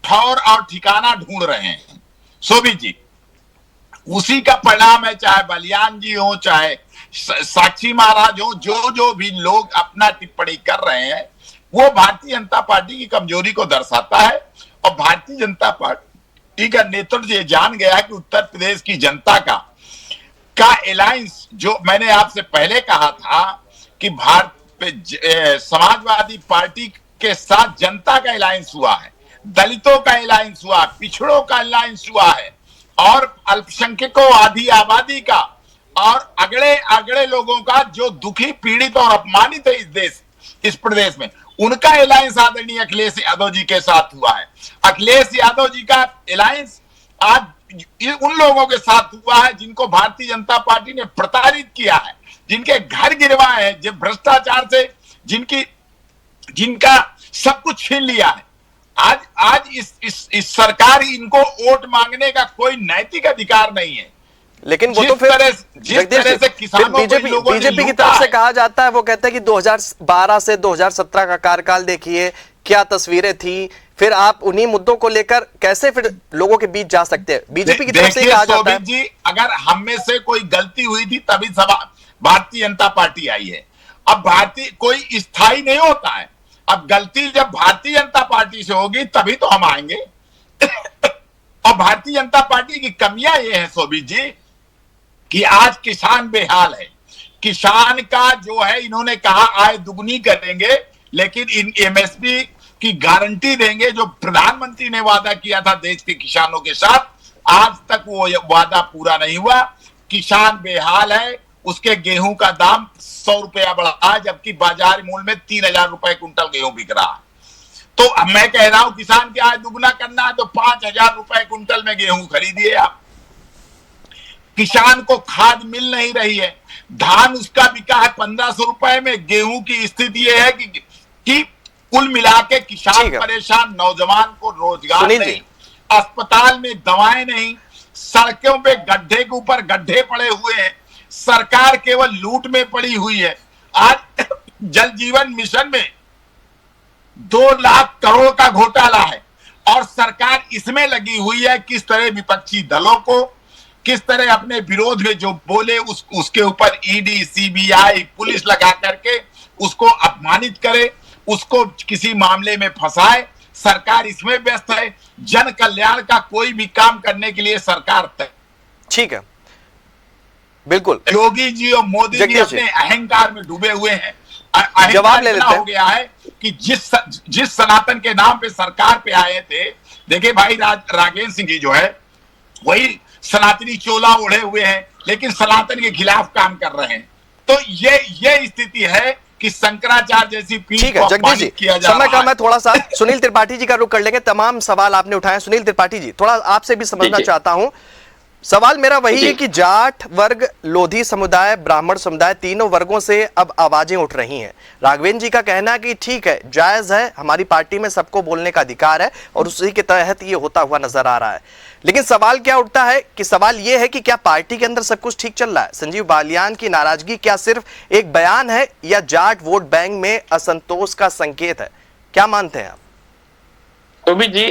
ठौर और ठिकाना ढूंढ रहे हैं। शोभित जी, उसी का परिणाम है, चाहे बलियान जी हो, चाहे साक्षी महाराज हो, जो भी लोग अपना टिप्पणी कर रहे हैं वो भारतीय जनता पार्टी की कमजोरी को दर्शाता है। और भारतीय जनता पार्टी का नेतृत्व ये जान गया है कि उत्तर प्रदेश की जनता का अलायंस, जो मैंने आपसे पहले कहा था कि समाजवादी पार्टी के साथ जनता का अलायंस हुआ है, दलितों का अलायंस हुआ, पिछड़ों का अलायंस हुआ है और अल्पसंख्यकों, आधी आबादी का और अगड़े लोगों का जो दुखी, पीड़ित और अपमानित है इस प्रदेश में, उनका अलायंस आदरणीय अखिलेश यादव जी के साथ हुआ है। अखिलेश यादव जी का अलायंस आज उन लोगों के साथ हुआ है जिनको भारतीय जनता पार्टी ने प्रताड़ित किया है, जिनके घर गिरवाए हैं, जो भ्रष्टाचार से जिनका सब कुछ छीन लिया है। आज इस सरकार, इनको वोट मांगने का कोई नैतिक अधिकार नहीं है। लेकिन वो तो फिर जिस तरह से किसानों बीजेपी की तरफ से कहा जाता है, वो कहते हैं कि 2012 से 2017 का कार्यकाल देखिए, क्या तस्वीरें थी, फिर आप उन्हीं मुद्दों को लेकर कैसे फिर लोगों के बीच जा सकते हैं? बीजेपी की तरफ से कहा जाता है जी, अगर हम में से कोई गलती हुई थी तभी भारतीय जनता पार्टी आई है। अब कोई स्थायी नहीं होता है, अब गलती जब भारतीय जनता पार्टी से होगी तभी तो हम आएंगे। और भारतीय जनता पार्टी की कमियां ये है शोभित जी कि आज किसान बेहाल है। किसान का जो है, इन्होंने कहा आय दुगनी करेंगे, लेकिन इन एमएसपी की गारंटी देंगे जो प्रधानमंत्री ने वादा किया था देश के किसानों के साथ, आज तक वो वादा पूरा नहीं हुआ। किसान बेहाल है, उसके गेहूं का दाम 100 रुपया बढ़ा, जबकि बाजार मूल्य में 3000 रुपए कुंटल गेहूं बिक रहा है। तो अब मैं कह रहा हूं किसान की आय दुगना करना है तो 5000 रुपए कुंटल में गेहूं खरीदिए आप। किसान को खाद मिल नहीं रही है, धान उसका बिका है 1500 रुपए में। गेहूं की स्थिति यह है कि कुल मिला के किसान परेशान, नौजवान को रोजगार नहीं, अस्पताल में दवाएं नहीं, सड़कों पे गड्ढे के ऊपर गड्ढे पड़े हुए हैं, सरकार केवल लूट में पड़ी हुई है। आज जल जीवन मिशन में 2 लाख करोड़ का घोटाला है और सरकार इसमें लगी हुई है किस तरह विपक्षी दलों को, किस तरह अपने विरोध में जो बोले उसके ऊपर ईडी, सीबीआई, पुलिस लगा करके उसको अपमानित करे, उसको किसी मामले में फंसाए। सरकार इसमें व्यस्त है, जन कल्याण का कोई भी काम करने के लिए सरकार ठीक है, बिल्कुल। योगी जी और मोदी जी अपने अहंकार में डूबे हुए हैं। जवाब ले लेते हैं। हो गया है कि जिस सनातन के नाम पे सरकार पे आए थे, देखिए भाई राघवेंद्र सिंह जी जो है वही सनातनी चोला ओढ़े हुए हैं, लेकिन सनातन के खिलाफ काम कर रहे हैं। तो ये स्थिति है कि शंकराचार्य जैसी पीठ ठीक है। जगदीश जी, समय का मैं थोड़ा सा सुनील त्रिपाठी जी का रुख कर लेंगे। तमाम सवाल आपने उठाए। सुनील त्रिपाठी जी, थोड़ा आपसे भी समझना चाहता हूं। सवाल मेरा वही है कि जाट वर्ग, लोधी समुदाय, ब्राह्मण समुदाय, तीनों वर्गों से अब आवाजें उठ रही हैं। राघवेंद्र जी का कहना है कि ठीक है, जायज है, हमारी पार्टी में सबको बोलने का अधिकार है और उसी के तहत ये होता हुआ नजर आ रहा है। लेकिन सवाल क्या उठता है कि सवाल ये है कि क्या पार्टी के अंदर सब कुछ ठीक चल रहा है? संजीव बालियान की नाराजगी क्या सिर्फ एक बयान है या जाट वोट बैंक में असंतोष का संकेत है? क्या मानते हैं आप? तो भी जी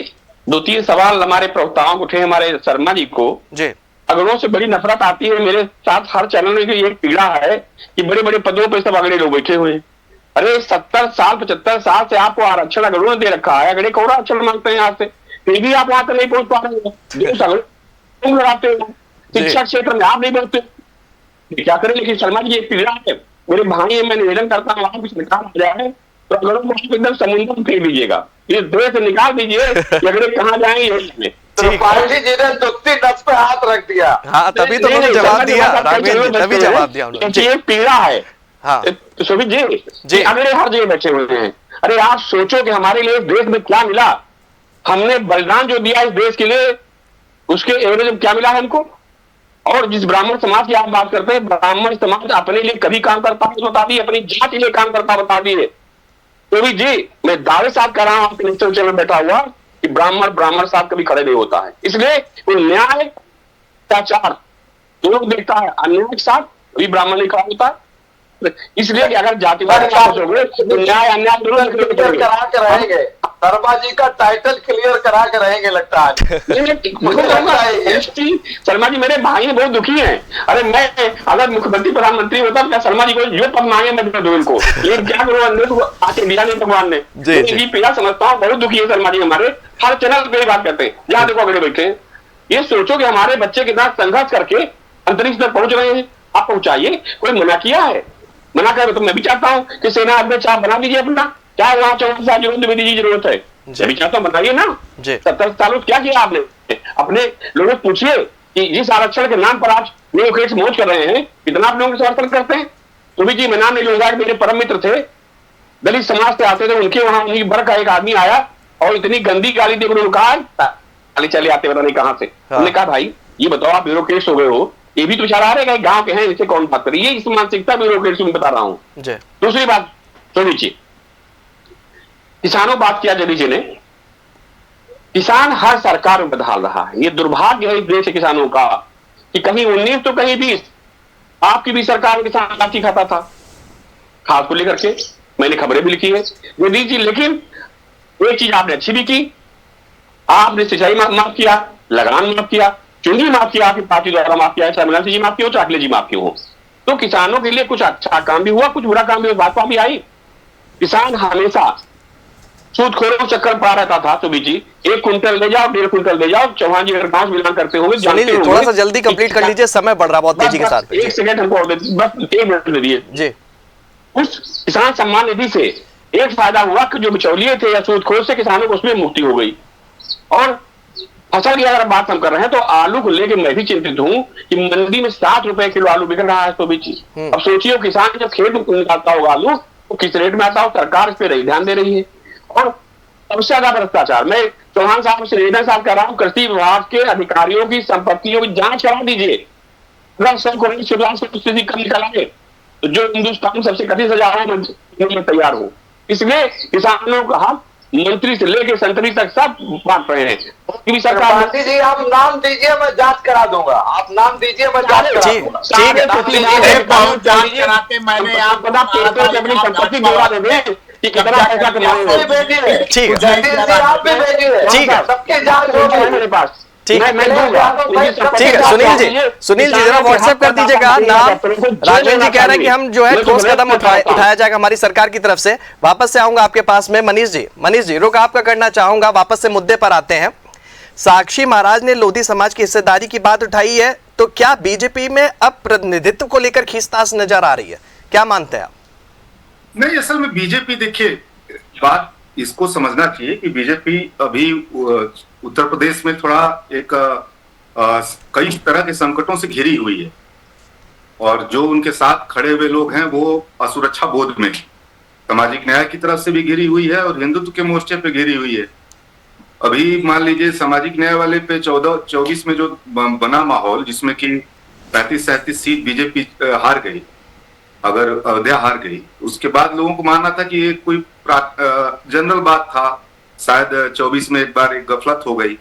2-3 सवाल हमारे प्रवक्ताओं को उठे, हमारे शर्मा जी को जी। अगड़ों से बड़ी नफरत आती है। मेरे साथ हर चैनल में ये पीड़ा है कि बड़े बड़े पदों पे सब अगड़े लोग बैठे हुए हैं। अरे 70 साल 75 साल से आपको आरक्षण अगड़ों ने दे रखा है, अगड़े कौन आरक्षण मांगते हैं यहाँ से, फिर भी आप वहां तक नहीं पहुंच पा रहे हो, लगाते हो। शिक्षा क्षेत्र में आप नहीं बढ़ते, क्या करें? लेकिन शर्मा जी ये पीड़ा है, मेरे भाई मैं निवेदन करता हूँ आप सरकार आ जाए तो अगड़ों को एकदम समुद्र में फेंक दीजिएगा, इस देश से निकाल दीजिए, अगड़े कहाँ जाएंगे? त्रिपाठी जी ने दुखती नस पे हाथ रख दिया। हाँ, तभी तो उन्होंने जवाब दिया। तभी जवाब दिया उन्होंने। ये पीड़ा है। हाँ, शोभित जी, अगले हर जगह बैठे हुए हैं। अरे आप सोचो कि हमारे लिए देश में क्या मिला, हमने बलिदान जो दिया इस देश के लिए, उसके एवरेज में क्या मिला है हमको? और जिस ब्राह्मण समाज की आप बात करते हैं, ब्राह्मण समाज अपने लिए कभी काम करता है बता दिए, अपनी जात के लिए काम करता बता दिए। शोभित जी, मैं दावे साथ कर रहा हूं आपके निश्चय में बैठा हुआ कि ब्राह्मण साथ कभी खड़े नहीं होता है। इसलिए वो न्याय अत्याचार दोनों देखता है, अन्याय के साथ अभी ब्राह्मण नहीं खड़ा होता। इसलिए कि अगर जातिवाद वापस हो गए तो न्याय अन्याय क्लियर करा के रहेंगे, शर्मा जी का टाइटल क्लियर करा के रहेंगे लगता है। शर्मा जी मेरे भाई बहुत दुखी हैं। अरे मैं अगर मुख्यमंत्री प्रधानमंत्री होता क्या शर्मा जी को जो पद मांगे मैं दे दूं इनको, लेकिन क्या करूं, अंदर को आके दिया नहीं भगवान ने। ये पीड़ा समझता हूँ, बहुत दुखी है शर्मा जी हमारे। हर चैनल पे बात करते हैं, जहाँ देखो अगले बैठे हैं। ये सोचो कि हमारे बच्चे के साथ संघर्ष करके अंतरिक्ष तक पहुंच रहे हैं, आप पहुंचाइए। कोई मना किया है? मना करे तो मैं भी चाहता हूँ कि सेना अध्यक्ष आप बना दीजिए अपना, क्या वहां 24 साल विधि की जरूरत है, मैं भी चाहता हूँ बताइए ना। 70 सालों क्या किया आपने? अपने लोगों से पूछिए कि जिस आरक्षण के नाम पर आप लोग मौज कर रहे हैं, कितना आप लोगों के समर्थन करते हैं। तो भी जी मैं नाम नहीं लूंगा, मेरे परम मित्र थे, दलित समाज से आते थे, उनके वहां उनकी वर्ग का एक आदमी आया और इतनी गंदी गाली दी, उन्होंने कहा गाली चले आते पता नहीं कहाँ से। उन्होंने कहा भाई ये बताओ आप ब्यूरोक्रेट्स हो गए हो, ये भी तो बेचारा आ रहे हैं, गांव के हैं, इनसे कौन बात करे। ये इस मानसिकता ब्यूरोक्रेट्स में बता रहा हूं। दूसरी बात सुन लीजिए, किसानों बात किया जदी जी ने, किसान हर सरकार में बदहाल रहा है। ये दुर्भाग्य है इस देश के किसानों का कि कहीं 19 तो कहीं 20 आपकी भी सरकार में किसान लाठी खाता था खाद को लेकर के, मैंने खबरें भी लिखी है जदी जी। लेकिन एक चीज आपने अच्छी भी की, आपने सिंचाई माफ किया, लगान माफ किया, चुंगी माफ किया, आपकी पार्टी द्वारा माफ किया, शर्मिला जी माफ किया, चाकले जी माफ किया हो। तो किसानों के लिए कुछ अच्छा काम भी हुआ, कुछ बुरा काम भी हुआ, भाजपा भी आई। किसान हमेशा सूदखोरों को चक्कर पा रहता था। तो जी 1 कुंटल ले जाओ, 1.5 कुंटल ले जाओ। चौहान जी अगर गांव बिलोंग करते होंगे, थोड़ा सा जल्दी कंप्लीट कर लीजिए, समय बढ़ रहा बहुत तेजी के साथ। 1 सेकंड हमको बस 1 मिनट दे दिए जी। उस किसान सम्मान निधि से एक फायदा हुआ कि जो बिचौलिए थे या सूदखोर से किसानों को उसमें मुक्ति हो गई। और फसल की अगर बात हम कर रहे हैं तो आलू को लेकर मैं भी चिंतित हूं कि मंडी में 60 रुपए किलो आलू बिक रहा है। तो भी चीज अब सोचिए, किसान जब खेत में निकालता होगा आलू तो किस रेट में आता हो, सरकार इस पर ध्यान दे रही है। और सबसे ज्यादा भ्रष्टाचार, मैं चौहान साहब से निवेदन साहब कर रहा हूँ, कृषि विभाग के अधिकारियों की संपत्तियों की जांच करा दीजिए। स्थिति कम निकल आए तो जो हिंदुस्तान सबसे कठिन सजा हो तैयार हो। इसलिए किसानों का मंत्री से लेकर संतरी तक सब बांट रहे हैं। सरकार जी आप नाम दीजिए, मैं जांच करा दूंगा। आप नाम दीजिए, मैं जांच करा दूंगा। ठीक है, जांच कराते मैंने आप अपनी संपत्ति जोड़ा दे कि कितना पैसा कमाए। ठीक है, ठीक है, सबके जांच होगी मेरे पास। ठीक है, ठीक है। सुनील जी जरा व्हाट्सएप कर दीजिएगा नाम। राजवीर जी कह रहे हैं कि हम जो है ठोस कदम उठाया जाएगा हमारी सरकार की तरफ से। वापस से आऊंगा आपके पास में मनीष जी रुक आपका करना चाहूंगा, वापस से मुद्दे पर आते हैं। साक्षी महाराज ने लोधी समाज की हिस्सेदारी की बात उठाई है, तो क्या बीजेपी में अब प्रतिनिधित्व को लेकर खींचतान नजर आ रही है, क्या मानते हैं आप? नहीं, असल में बीजेपी, देखिए बात इसको समझना चाहिए कि बीजेपी अभी उत्तर प्रदेश में थोड़ा एक कई तरह के संकटों से घिरी हुई है और जो उनके साथ खड़े हुए लोग हैं वो असुरक्षा बोध में, सामाजिक न्याय की तरफ से भी घिरी हुई है और हिंदुत्व के मोर्चे पे घिरी हुई है। अभी मान लीजिए सामाजिक न्याय वाले पे 14-24 में जो बना माहौल, जिसमें कि 35-37 सीट बीजेपी हार गई, अगर अयोध्या हार गई, उसके बाद लोगों को मानना था कि ये कोई जनरल बात था, शायद 24 में एक बार एक गफलत हो गई।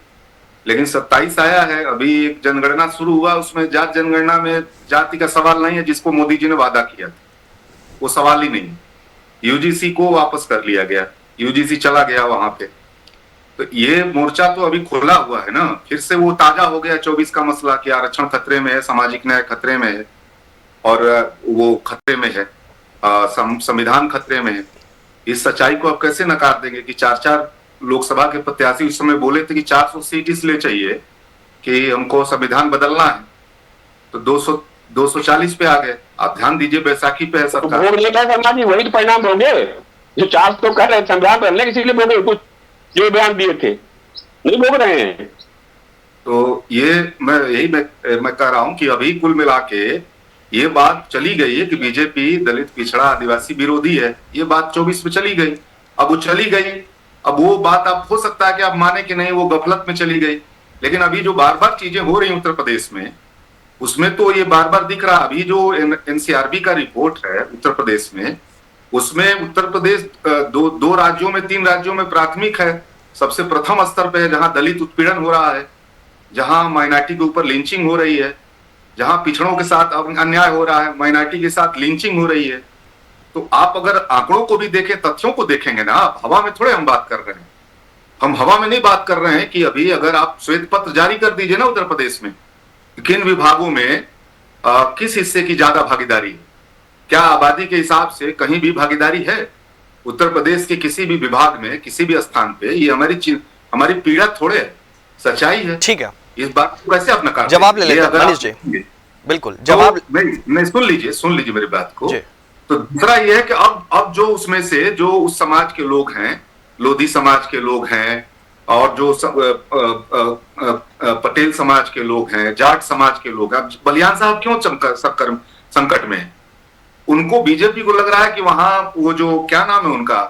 लेकिन 27 आया है, अभी एक जनगणना शुरू हुआ, उसमें जात जनगणना में जाति का सवाल नहीं है जिसको मोदी जी ने वादा किया था, वो सवाल ही नहीं। यूजीसी को वापस कर लिया गया, यूजीसी चला गया वहां पे। तो ये मोर्चा तो अभी खुला हुआ है ना, फिर से वो ताजा हो गया 24 का मसला कि आरक्षण खतरे में है, सामाजिक न्याय खतरे में है और वो खतरे में है, संविधान खतरे में है। इस सच्चाई को आप कैसे नकार देंगे कि 4-4 लोकसभा के प्रत्याशी उस समय बोले थे कि 400 सीट इसलिए चाहिए कि हमको संविधान बदलना है, तो 240 पे आ गए। आप ध्यान दीजिए, बैसाखी पे है सरकार। वही परिणाम होंगे जो 400 कह रहे संविधान बदलने, इसीलिए बोले कुछ जो बयान दिए थे नहीं बोल रहे हैं। तो ये मैं कह रहा हूं कि अभी कुल मिला के ये बात चली गई है कि बीजेपी दलित पिछड़ा आदिवासी विरोधी है, ये बात 24 में चली गई। अब वो चली गई, अब वो बात आप हो सकता है कि आप माने कि नहीं वो गफलत में चली गई, लेकिन अभी जो बार बार चीजें हो रही उत्तर प्रदेश में, उसमें तो ये बार बार दिख रहा। अभी जो एनसीआरबी का रिपोर्ट है उत्तर प्रदेश में, उसमें उत्तर प्रदेश दो राज्यों में, 3 राज्यों में प्राथमिक है, सबसे प्रथम स्तर पे है जहां दलित उत्पीड़न हो रहा है, जहां माइनॉरिटी के ऊपर लिंचिंग हो रही है, जहां पिछड़ों के साथ अन्याय हो रहा है, माइनॉरिटी के साथ लिंचिंग हो रही है, तो आप अगर आंकड़ों को भी देखें, तथ्यों को देखेंगे ना, आप हवा में थोड़े हम बात कर रहे हैं। हम हवा में नहीं बात कर रहे हैं कि अभी अगर आप श्वेत पत्र जारी कर दीजिए ना उत्तर प्रदेश में, किन विभागों में किस हिस्से की ज्यादा भागीदारी है, क्या आबादी के हिसाब से कहीं भी भागीदारी है उत्तर प्रदेश के किसी भी विभाग में, किसी भी स्थान पे? ये हमारी पीड़ा थोड़े है, सच्चाई है। ठीक है, इस बात को कैसे आप नकार? जवाब ले लेते हैं मनीष जी। बिल्कुल जवाब नहीं, सुन लीजिए मेरी बात को। तो दूसरा ये है कि अब जो उसमें से जो उस समाज के लोग हैं, लोधी समाज के लोग हैं, और जो पटेल समाज के लोग हैं, जाट समाज के लोग हैं, बलियान साहब क्यों संकट में है? उनको बीजेपी को लग रहा है कि वहां वो जो क्या नाम है उनका,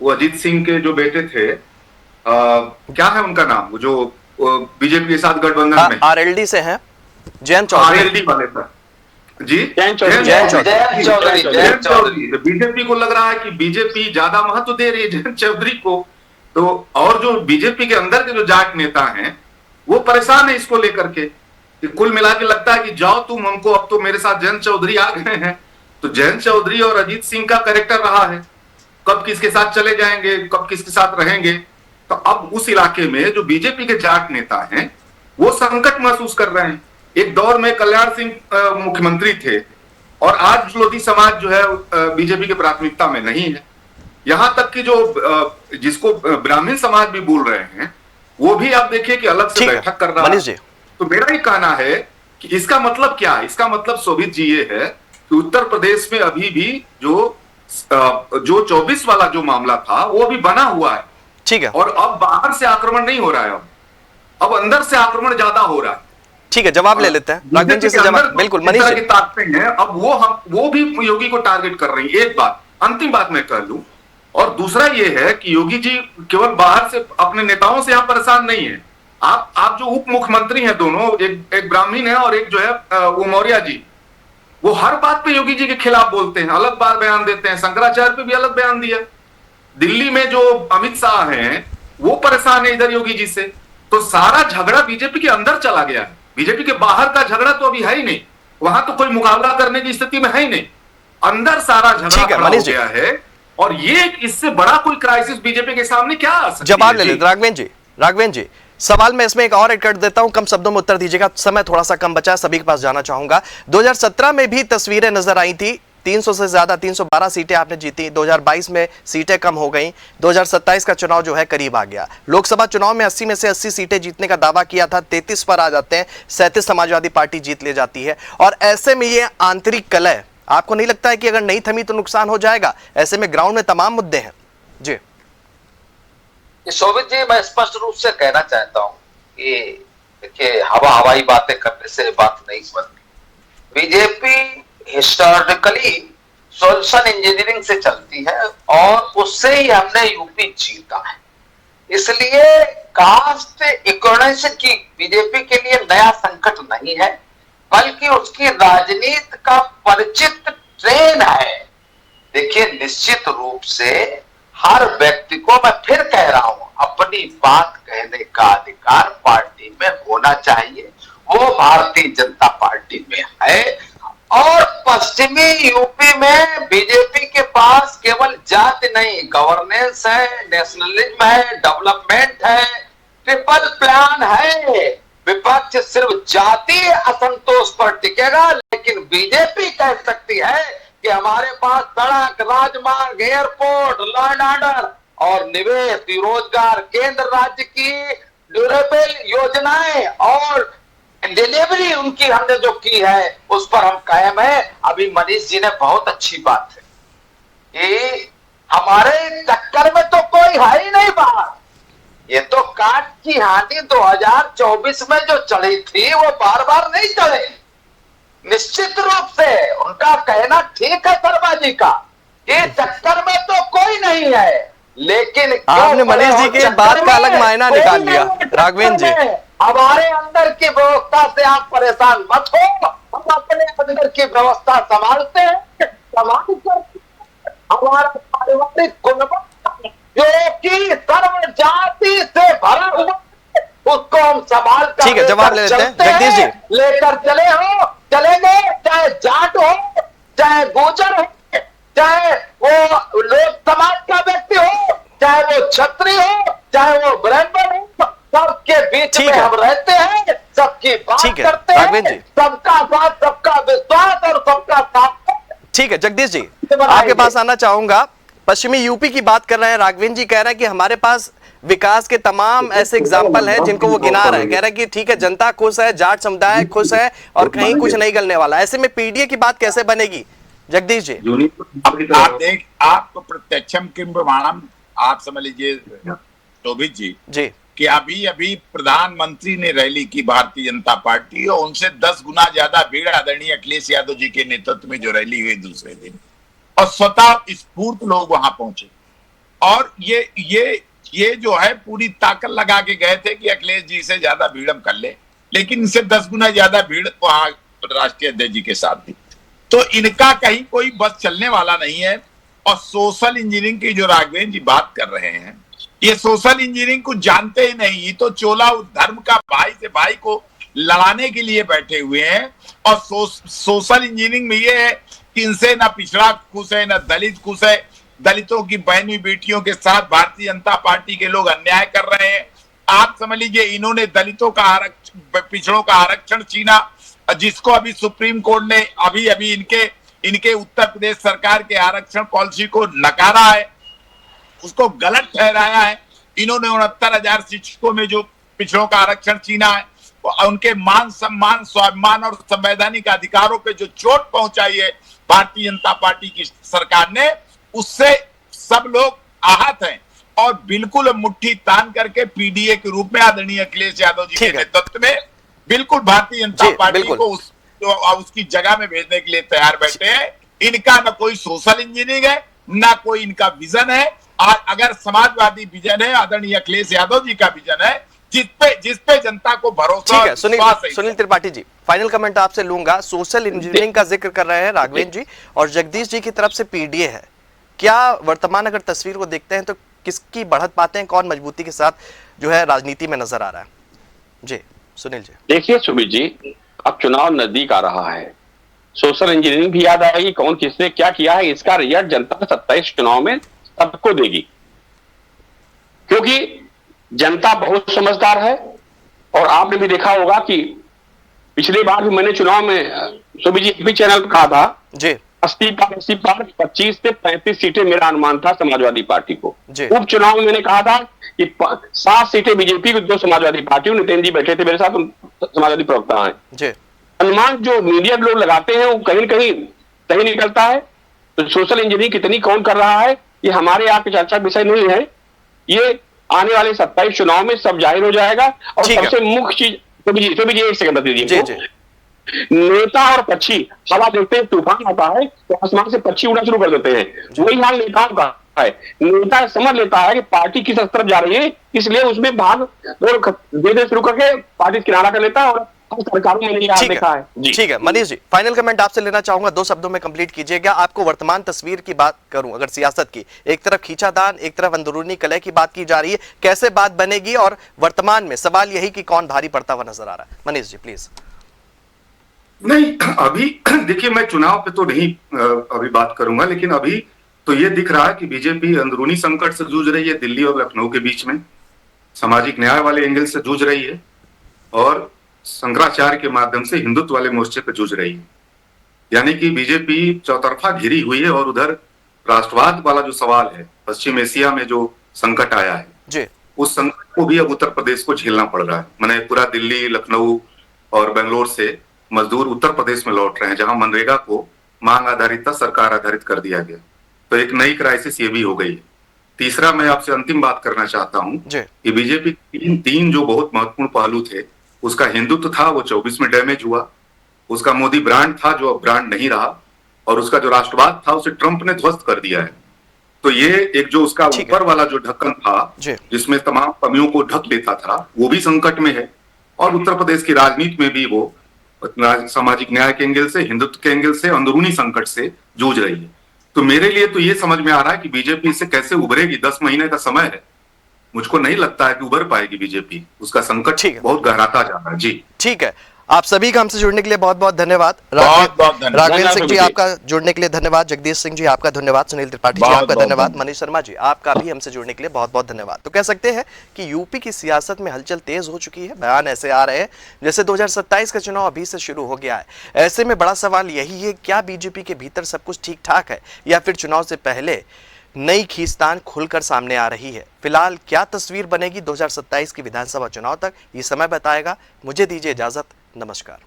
वो अजीत सिंह के जो बेटे थे, क्या है उनका नाम, वो जो बीजेपी के साथ गठबंधन में आरएलडी से हैं, जयंत चौधरी, आरएलडी वाले था जी, जयंत चौधरी। बीजेपी को लग रहा है कि बीजेपी ज्यादा महत्व दे रही है जयंत चौधरी को, तो और जो बीजेपी के अंदर के जो जाट नेता हैं वो परेशान है इसको लेकर के, कि कुल मिला के लगता है कि जाओ तुम, हमको अब तो मेरे साथ जयंत चौधरी आ गए हैं। तो जयंत चौधरी और अजीत सिंह का कैरेक्टर रहा है, कब किसके साथ चले जाएंगे, कब किसके साथ रहेंगे। तो अब उस इलाके में जो बीजेपी के जाट नेता हैं वो संकट महसूस कर रहे हैं। एक दौर में कल्याण सिंह मुख्यमंत्री थे, और आज लोधी समाज जो है बीजेपी की प्राथमिकता में नहीं है। यहां तक कि जो जिसको ब्राह्मण समाज भी बोल रहे हैं, वो भी आप देखिए कि अलग से बैठक कर रहा है। तो मेरा ही कहना है कि इसका मतलब क्या है? इसका मतलब शोभित जी ये है कि उत्तर प्रदेश में अभी भी जो 24 वाला जो मामला था वो अभी बना हुआ है। ठीक है, और अब बाहर से आक्रमण नहीं हो रहा है, अब अंदर से आक्रमण ज्यादा हो रहा है। ठीक है, जवाब ले लेते हैं राघवेंद्र जी से। जवाब बिल्कुल मनीष जी। ताकतें हैं, अब वो भी योगी को टारगेट कर रही है। एक बात, अंतिम बात मैं कह लूं, और दूसरा ये है कि योगी जी केवल बाहर से अपने नेताओं से यहां परेशान नहीं है। आप जो उप मुख्यमंत्री हैं दोनों, एक ब्राह्मण है और एक जो है वो मौर्य जी, वो हर बात पे योगी जी के खिलाफ बोलते हैं, अलग बार बयान देते हैं। शंकराचार्य पे भी अलग बयान दिया। दिल्ली में जो अमित शाह हैं वो परेशान है इधर योगी जी से। तो सारा झगड़ा बीजेपी के अंदर चला गया है, बीजेपी के बाहर का झगड़ा तो अभी है ही नहीं। वहां तो कोई मुकाबला करने की स्थिति में है ही नहीं, अंदर सारा झगड़ा खड़ा हो गया है। और ये इससे बड़ा कोई क्राइसिस बीजेपी के सामने क्या आ सकती है? जवाब ले लेते राघवेंद्र जी। सवाल में इसमें एक और ऐड कर देता हूं, कम शब्दों में उत्तर दीजिएगा, समय थोड़ा सा कम बचा है, सभी के पास जाना चाहूंगा। 2017 में भी तस्वीरें नजर आई थी, 300 से ज्यादा 312 सीटें आपने जीती। 2022 में सीटें कम हो गई। 2027 का चुनाव जो है करीब आ गया। लोकसभा चुनाव में 80 में से 80 सीटें जीतने का दावा किया था, 33 पर आ जाते हैं, 37 समाजवादी पार्टी जीत ले जाती है। और ऐसे में ये आंतरिक कलह, आपको नहीं लगता है कि अगर नहीं थमी तो नुकसान हो जाएगा? ऐसे में ग्राउंड में तमाम मुद्दे हैं जी। शोभित जी, मैं स्पष्ट रूप से कहना चाहता हूं कि देखिए, हवाई बातें करने से बात नहीं बनती। बीजेपी हिस्टोरिकली सोल्यूशन इंजीनियरिंग से चलती है और उससे ही हमने यूपी जीता है। इसलिए कास्ट इकोनॉमिक्स की बीजेपी के लिए नया संकट नहीं है, बल्कि उसकी राजनीति का परिचित ट्रेन है। देखिए, निश्चित रूप से हर व्यक्ति को, मैं फिर कह रहा हूं, अपनी बात कहने का अधिकार पार्टी में होना चाहिए। वो भारतीय जनता पार्टी में है। और पश्चिमी यूपी में बीजेपी के पास केवल जाति नहीं, गवर्नेंस है, नेशनलिज्म है, डेवलपमेंट है, ट्रिपल प्लान है। विपक्ष सिर्फ जातीय असंतोष पर टिकेगा, लेकिन बीजेपी कह सकती है कि हमारे पास सड़क, राजमार्ग, एयरपोर्ट, लॉ एंड ऑर्डर और निवेश, रोजगार, केंद्र राज्य की ड्यूरेबल योजनाएं और डिलीवरी उनकी हमने जो की है उस पर हम कायम है। अभी मनीष जी ने बहुत अच्छी बात है कि हमारे चक्कर में तो कोई है ही नहीं बाहर। ये तो काट की हानि 2024 में जो चढ़ी थी वो बार बार नहीं चढ़े। निश्चित रूप से उनका कहना ठीक है शर्मा जी का, कि चक्कर में तो कोई नहीं है, लेकिन आपने मनीष जी के बात का अलग मायना निकाल लिया। राघवेंद्र जी, हमारे अंदर की व्यवस्था से आप परेशान मत हो, हम अपने अंदर की व्यवस्था संभालते हैं, हमारा पारिवारिक गुणवत्ता जो कि सर्व जाति से भरा हुआ उसको हम संभाल कर ठीक है, जवाब ले लेते हैं जगदीश जी। लेकर चले हो चलेंगे, चाहे जाट हो, चाहे गुर्जर हो, चाहे वो लोक समाज का व्यक्ति हो, चाहे वो क्षत्रिय हो, चाहे वो ब्राह्मण हो, सबके बीच में हम रहते हैं, सबकी बात करते हैं, सबका साथ, सबका विश्वास और सबका साथ। ठीक है जगदीश जी, आपके पास आना चाहूंगा। पश्चिमी यूपी की बात कर रहे हैं, राघवेंद्र जी कह रहे हैं कि हमारे पास विकास के तमाम ऐसे एग्जाम्पल हैं जिनको वो गिना रहे हैं, कह रहे हैं कि ठीक है जनता खुश है, जाट समुदाय खुश है और कहीं कुछ नहीं गलने वाला। ऐसे में पीडीए की बात कैसे बनेगी जगदीश जी? आप प्रत्यक्षम किम प्रमाणम, आप समझ लीजिए शोभित जी कि अभी अभी प्रधानमंत्री ने रैली की भारतीय जनता पार्टी, और उनसे 10 गुना ज्यादा भीड़ आदरणीय अखिलेश यादव जी के नेतृत्व में जो रैली हुई दूसरे दिन, और स्वतः स्फूर्त लोग वहां पहुंचे, और ये जो है पूरी ताकत लगा के गए थे कि अखिलेश जी से ज्यादा भीड़ हम कर ले, लेकिन इनसे 10 गुना ज्यादा भीड़ वहां राष्ट्रीय अध्यक्ष जी के साथ थी। तो इनका कहीं कोई बस चलने वाला नहीं है। और सोशल इंजीनियरिंग की जो राघवेंद्र जी बात कर रहे हैं, ये सोशल इंजीनियरिंग को जानते ही नहीं, ये तो चोला धर्म का भाई से भाई को लड़ाने के लिए बैठे हुए हैं। और सोशल इंजीनियरिंग में ये है कि इनसे ना पिछड़ा खुश है, ना दलित खुश है। दलितों की बहनी बेटियों के साथ भारतीय जनता पार्टी के लोग अन्याय कर रहे हैं। आप समझ लीजिए इन्होंने दलितों का आरक्षण, पिछड़ों का आरक्षण छीना, जिसको अभी सुप्रीम कोर्ट ने अभी इनके उत्तर प्रदेश सरकार के आरक्षण पॉलिसी को नकारा है, उसको गलत ठहराया है। इन्होंने 69,000 शिक्षकों में जो पिछड़ों का आरक्षण छीना है, उनके मान सम्मान, स्वाभिमान और संवैधानिक अधिकारों पे जो चोट पहुंचाई है भारतीय जनता पार्टी की सरकार ने, उससे सब लोग आहत हैं। और बिल्कुल मुट्ठी तान करके पीडीए के रूप में आदरणीय अखिलेश यादव जी के नेतृत्व में बिल्कुल भारतीय जनता पार्टी को उसकी जगह में भेजने के लिए तैयार बैठे हैं। इनका ना कोई सोशल इंजीनियरिंग है, ना कोई इनका विजन है। और अगर समाजवादी विजन है, आदरणीय अखिलेश यादव जी का विजन है, जिस पे जनता को भरोसा। ठीक है सुनील त्रिपाठी जी, फाइनल कमेंट आपसे लूंगा। सोशल इंजीनियरिंग का जिक्र कर रहे हैं राघवेंद्र जी, और जगदीश जी की तरफ से पीडीए है। क्या वर्तमान अगर तस्वीर को देखते हैं तो किसकी बढ़त पाते हैं, कौन मजबूती के साथ जो है राजनीति में नजर आ रहा है? जी सुनील जी। देखिए सुमित जी, अब चुनाव नजदीक आ रहा है, सोशल इंजीनियरिंग भी याद आएगी, कौन किसने क्या किया है, इसका रिजल्ट जनता 27 चुनाव में सबको देगी। क्योंकि जनता बहुत समझदार है। और आपने भी देखा होगा कि पिछली बार भी मैंने चुनाव में सुमित जी भी चैनल पर कहा था जी, 80 पार 25 से 35 सीटें मेरा अनुमान था समाजवादी पार्टी को। उपचुनाव में मैंने कहा था कि 7 सीटें बीजेपी को, 2 समाजवादी पार्टी। नितिन जी बैठे थे मेरे साथ, समाजवादी प्रवक्ता हैं। अनुमान जो मीडिया लोग लगाते हैं वो कहीं कहीं सही निकलता है। तो सोशल इंजीनियरिंग कितनी कौन कर रहा है ये हमारे यहाँ पे चर्चा विषय नहीं है। ये आने वाले 27 चुनाव में सब जाहिर हो जाएगा। और सबसे मुख्य चीज, तो भी एक सेकंड बता दीजिए, नेता और पक्षी हवा देखते हैं, तूफान आता है तो आसमान से पक्षी उड़ना शुरू कर देते हैं। वही हाल नेताओं का है। नेता समझ लेता है कि पार्टी किस तरफ जा रही है, इसलिए उसमें भाग देने शुरू करके पार्टी किनारा कर लेता है। और सरकारों में नहीं देखा है। ठीक है मनीष जी, फाइनल कमेंट आपसे लेना चाहूंगा, 2 शब्दों में कंप्लीट कीजिएगा। आपको वर्तमान तस्वीर की बात करूं, अगर सियासत की, एक तरफ खींचातान, एक तरफ अंदरूनी कलह की बात की जा रही है, कैसे बात बनेगी? और वर्तमान में सवाल यही कि कौन भारी पड़ता हुआ नजर आ रहा है? मनीष जी प्लीज। नहीं, अभी देखिए मैं चुनाव पे तो नहीं अभी बात करूंगा, लेकिन अभी तो ये दिख रहा है कि बीजेपी अंदरूनी संकट से जूझ रही है। दिल्ली और लखनऊ के बीच में सामाजिक न्याय वाले एंगल से जूझ रही है, और शंकराचार्य के माध्यम से हिंदुत्व वाले मोर्चे पे जूझ रही है। यानी कि बीजेपी चौतरफा घिरी हुई है। और उधर राष्ट्रवाद वाला जो सवाल है, पश्चिम एशिया में जो संकट आया है जी, उस संकट को भी अब उत्तर प्रदेश को झेलना पड़ रहा है। मैंने पूरा दिल्ली, लखनऊ और बेंगलोर से मजदूर उत्तर प्रदेश में लौट रहे हैं, जहां मनरेगा को मांग आधारित था, सरकार आधारित कर दिया गया। तो एक नई क्राइसिस ये भी हो गई है। तीसरा, मैं आपसे अंतिम बात करना चाहता हूं कि बीजेपी तीन जो बहुत महत्वपूर्ण पहलू थे, उसका हिंदुत्व था वो 24 में डैमेज हुआ, उसका मोदी ब्रांड था जो अब ब्रांड नहीं रहा, और उसका जो राष्ट्रवाद था उसे ट्रंप ने ध्वस्त कर दिया है। तो ये एक जो उसका ऊपर वाला जो ढक्कन था जिसमें तमाम कमियों को ढक लेता था, वो भी संकट में है। और उत्तर प्रदेश की राजनीति में भी वो सामाजिक न्याय के एंगल से, हिंदुत्व के एंगल से अंदरूनी संकट से जूझ रही है। तो मेरे लिए तो ये समझ में आ रहा है कि बीजेपी इससे कैसे उभरेगी। 10 महीने का समय है, मुझको नहीं लगता है कि उभर पाएगी बीजेपी। उसका संकट बहुत गहराता जा रहा है। जी ठीक है। आप सभी का हमसे जुड़ने के लिए बहुत बहुत धन्यवाद। बहुत धन्यवाद। राघवेंद्र सिंह जी धन्यवाद। आपका जुड़ने के लिए धन्यवाद। जगदीश सिंह जी आपका धन्यवाद। सुनील त्रिपाठी जी बहुत आपका बहुत धन्यवाद। धन्यवाद। मनीष शर्मा जी आपका भी हमसे जुड़ने के लिए बहुत बहुत धन्यवाद। तो कह सकते हैं कि यूपी की सियासत में हलचल तेज हो चुकी है। बयान ऐसे आ रहे हैं जैसे 2027 का चुनाव अभी से शुरू हो गया है। ऐसे में बड़ा सवाल यही है, क्या बीजेपी के भीतर सब कुछ ठीक ठाक है या फिर चुनाव से पहले नई खींचतान खुलकर सामने आ रही है। फिलहाल क्या तस्वीर बनेगी 2027 की विधानसभा चुनाव तक, ये समय बताएगा। मुझे दीजिए इजाजत। नमस्कार।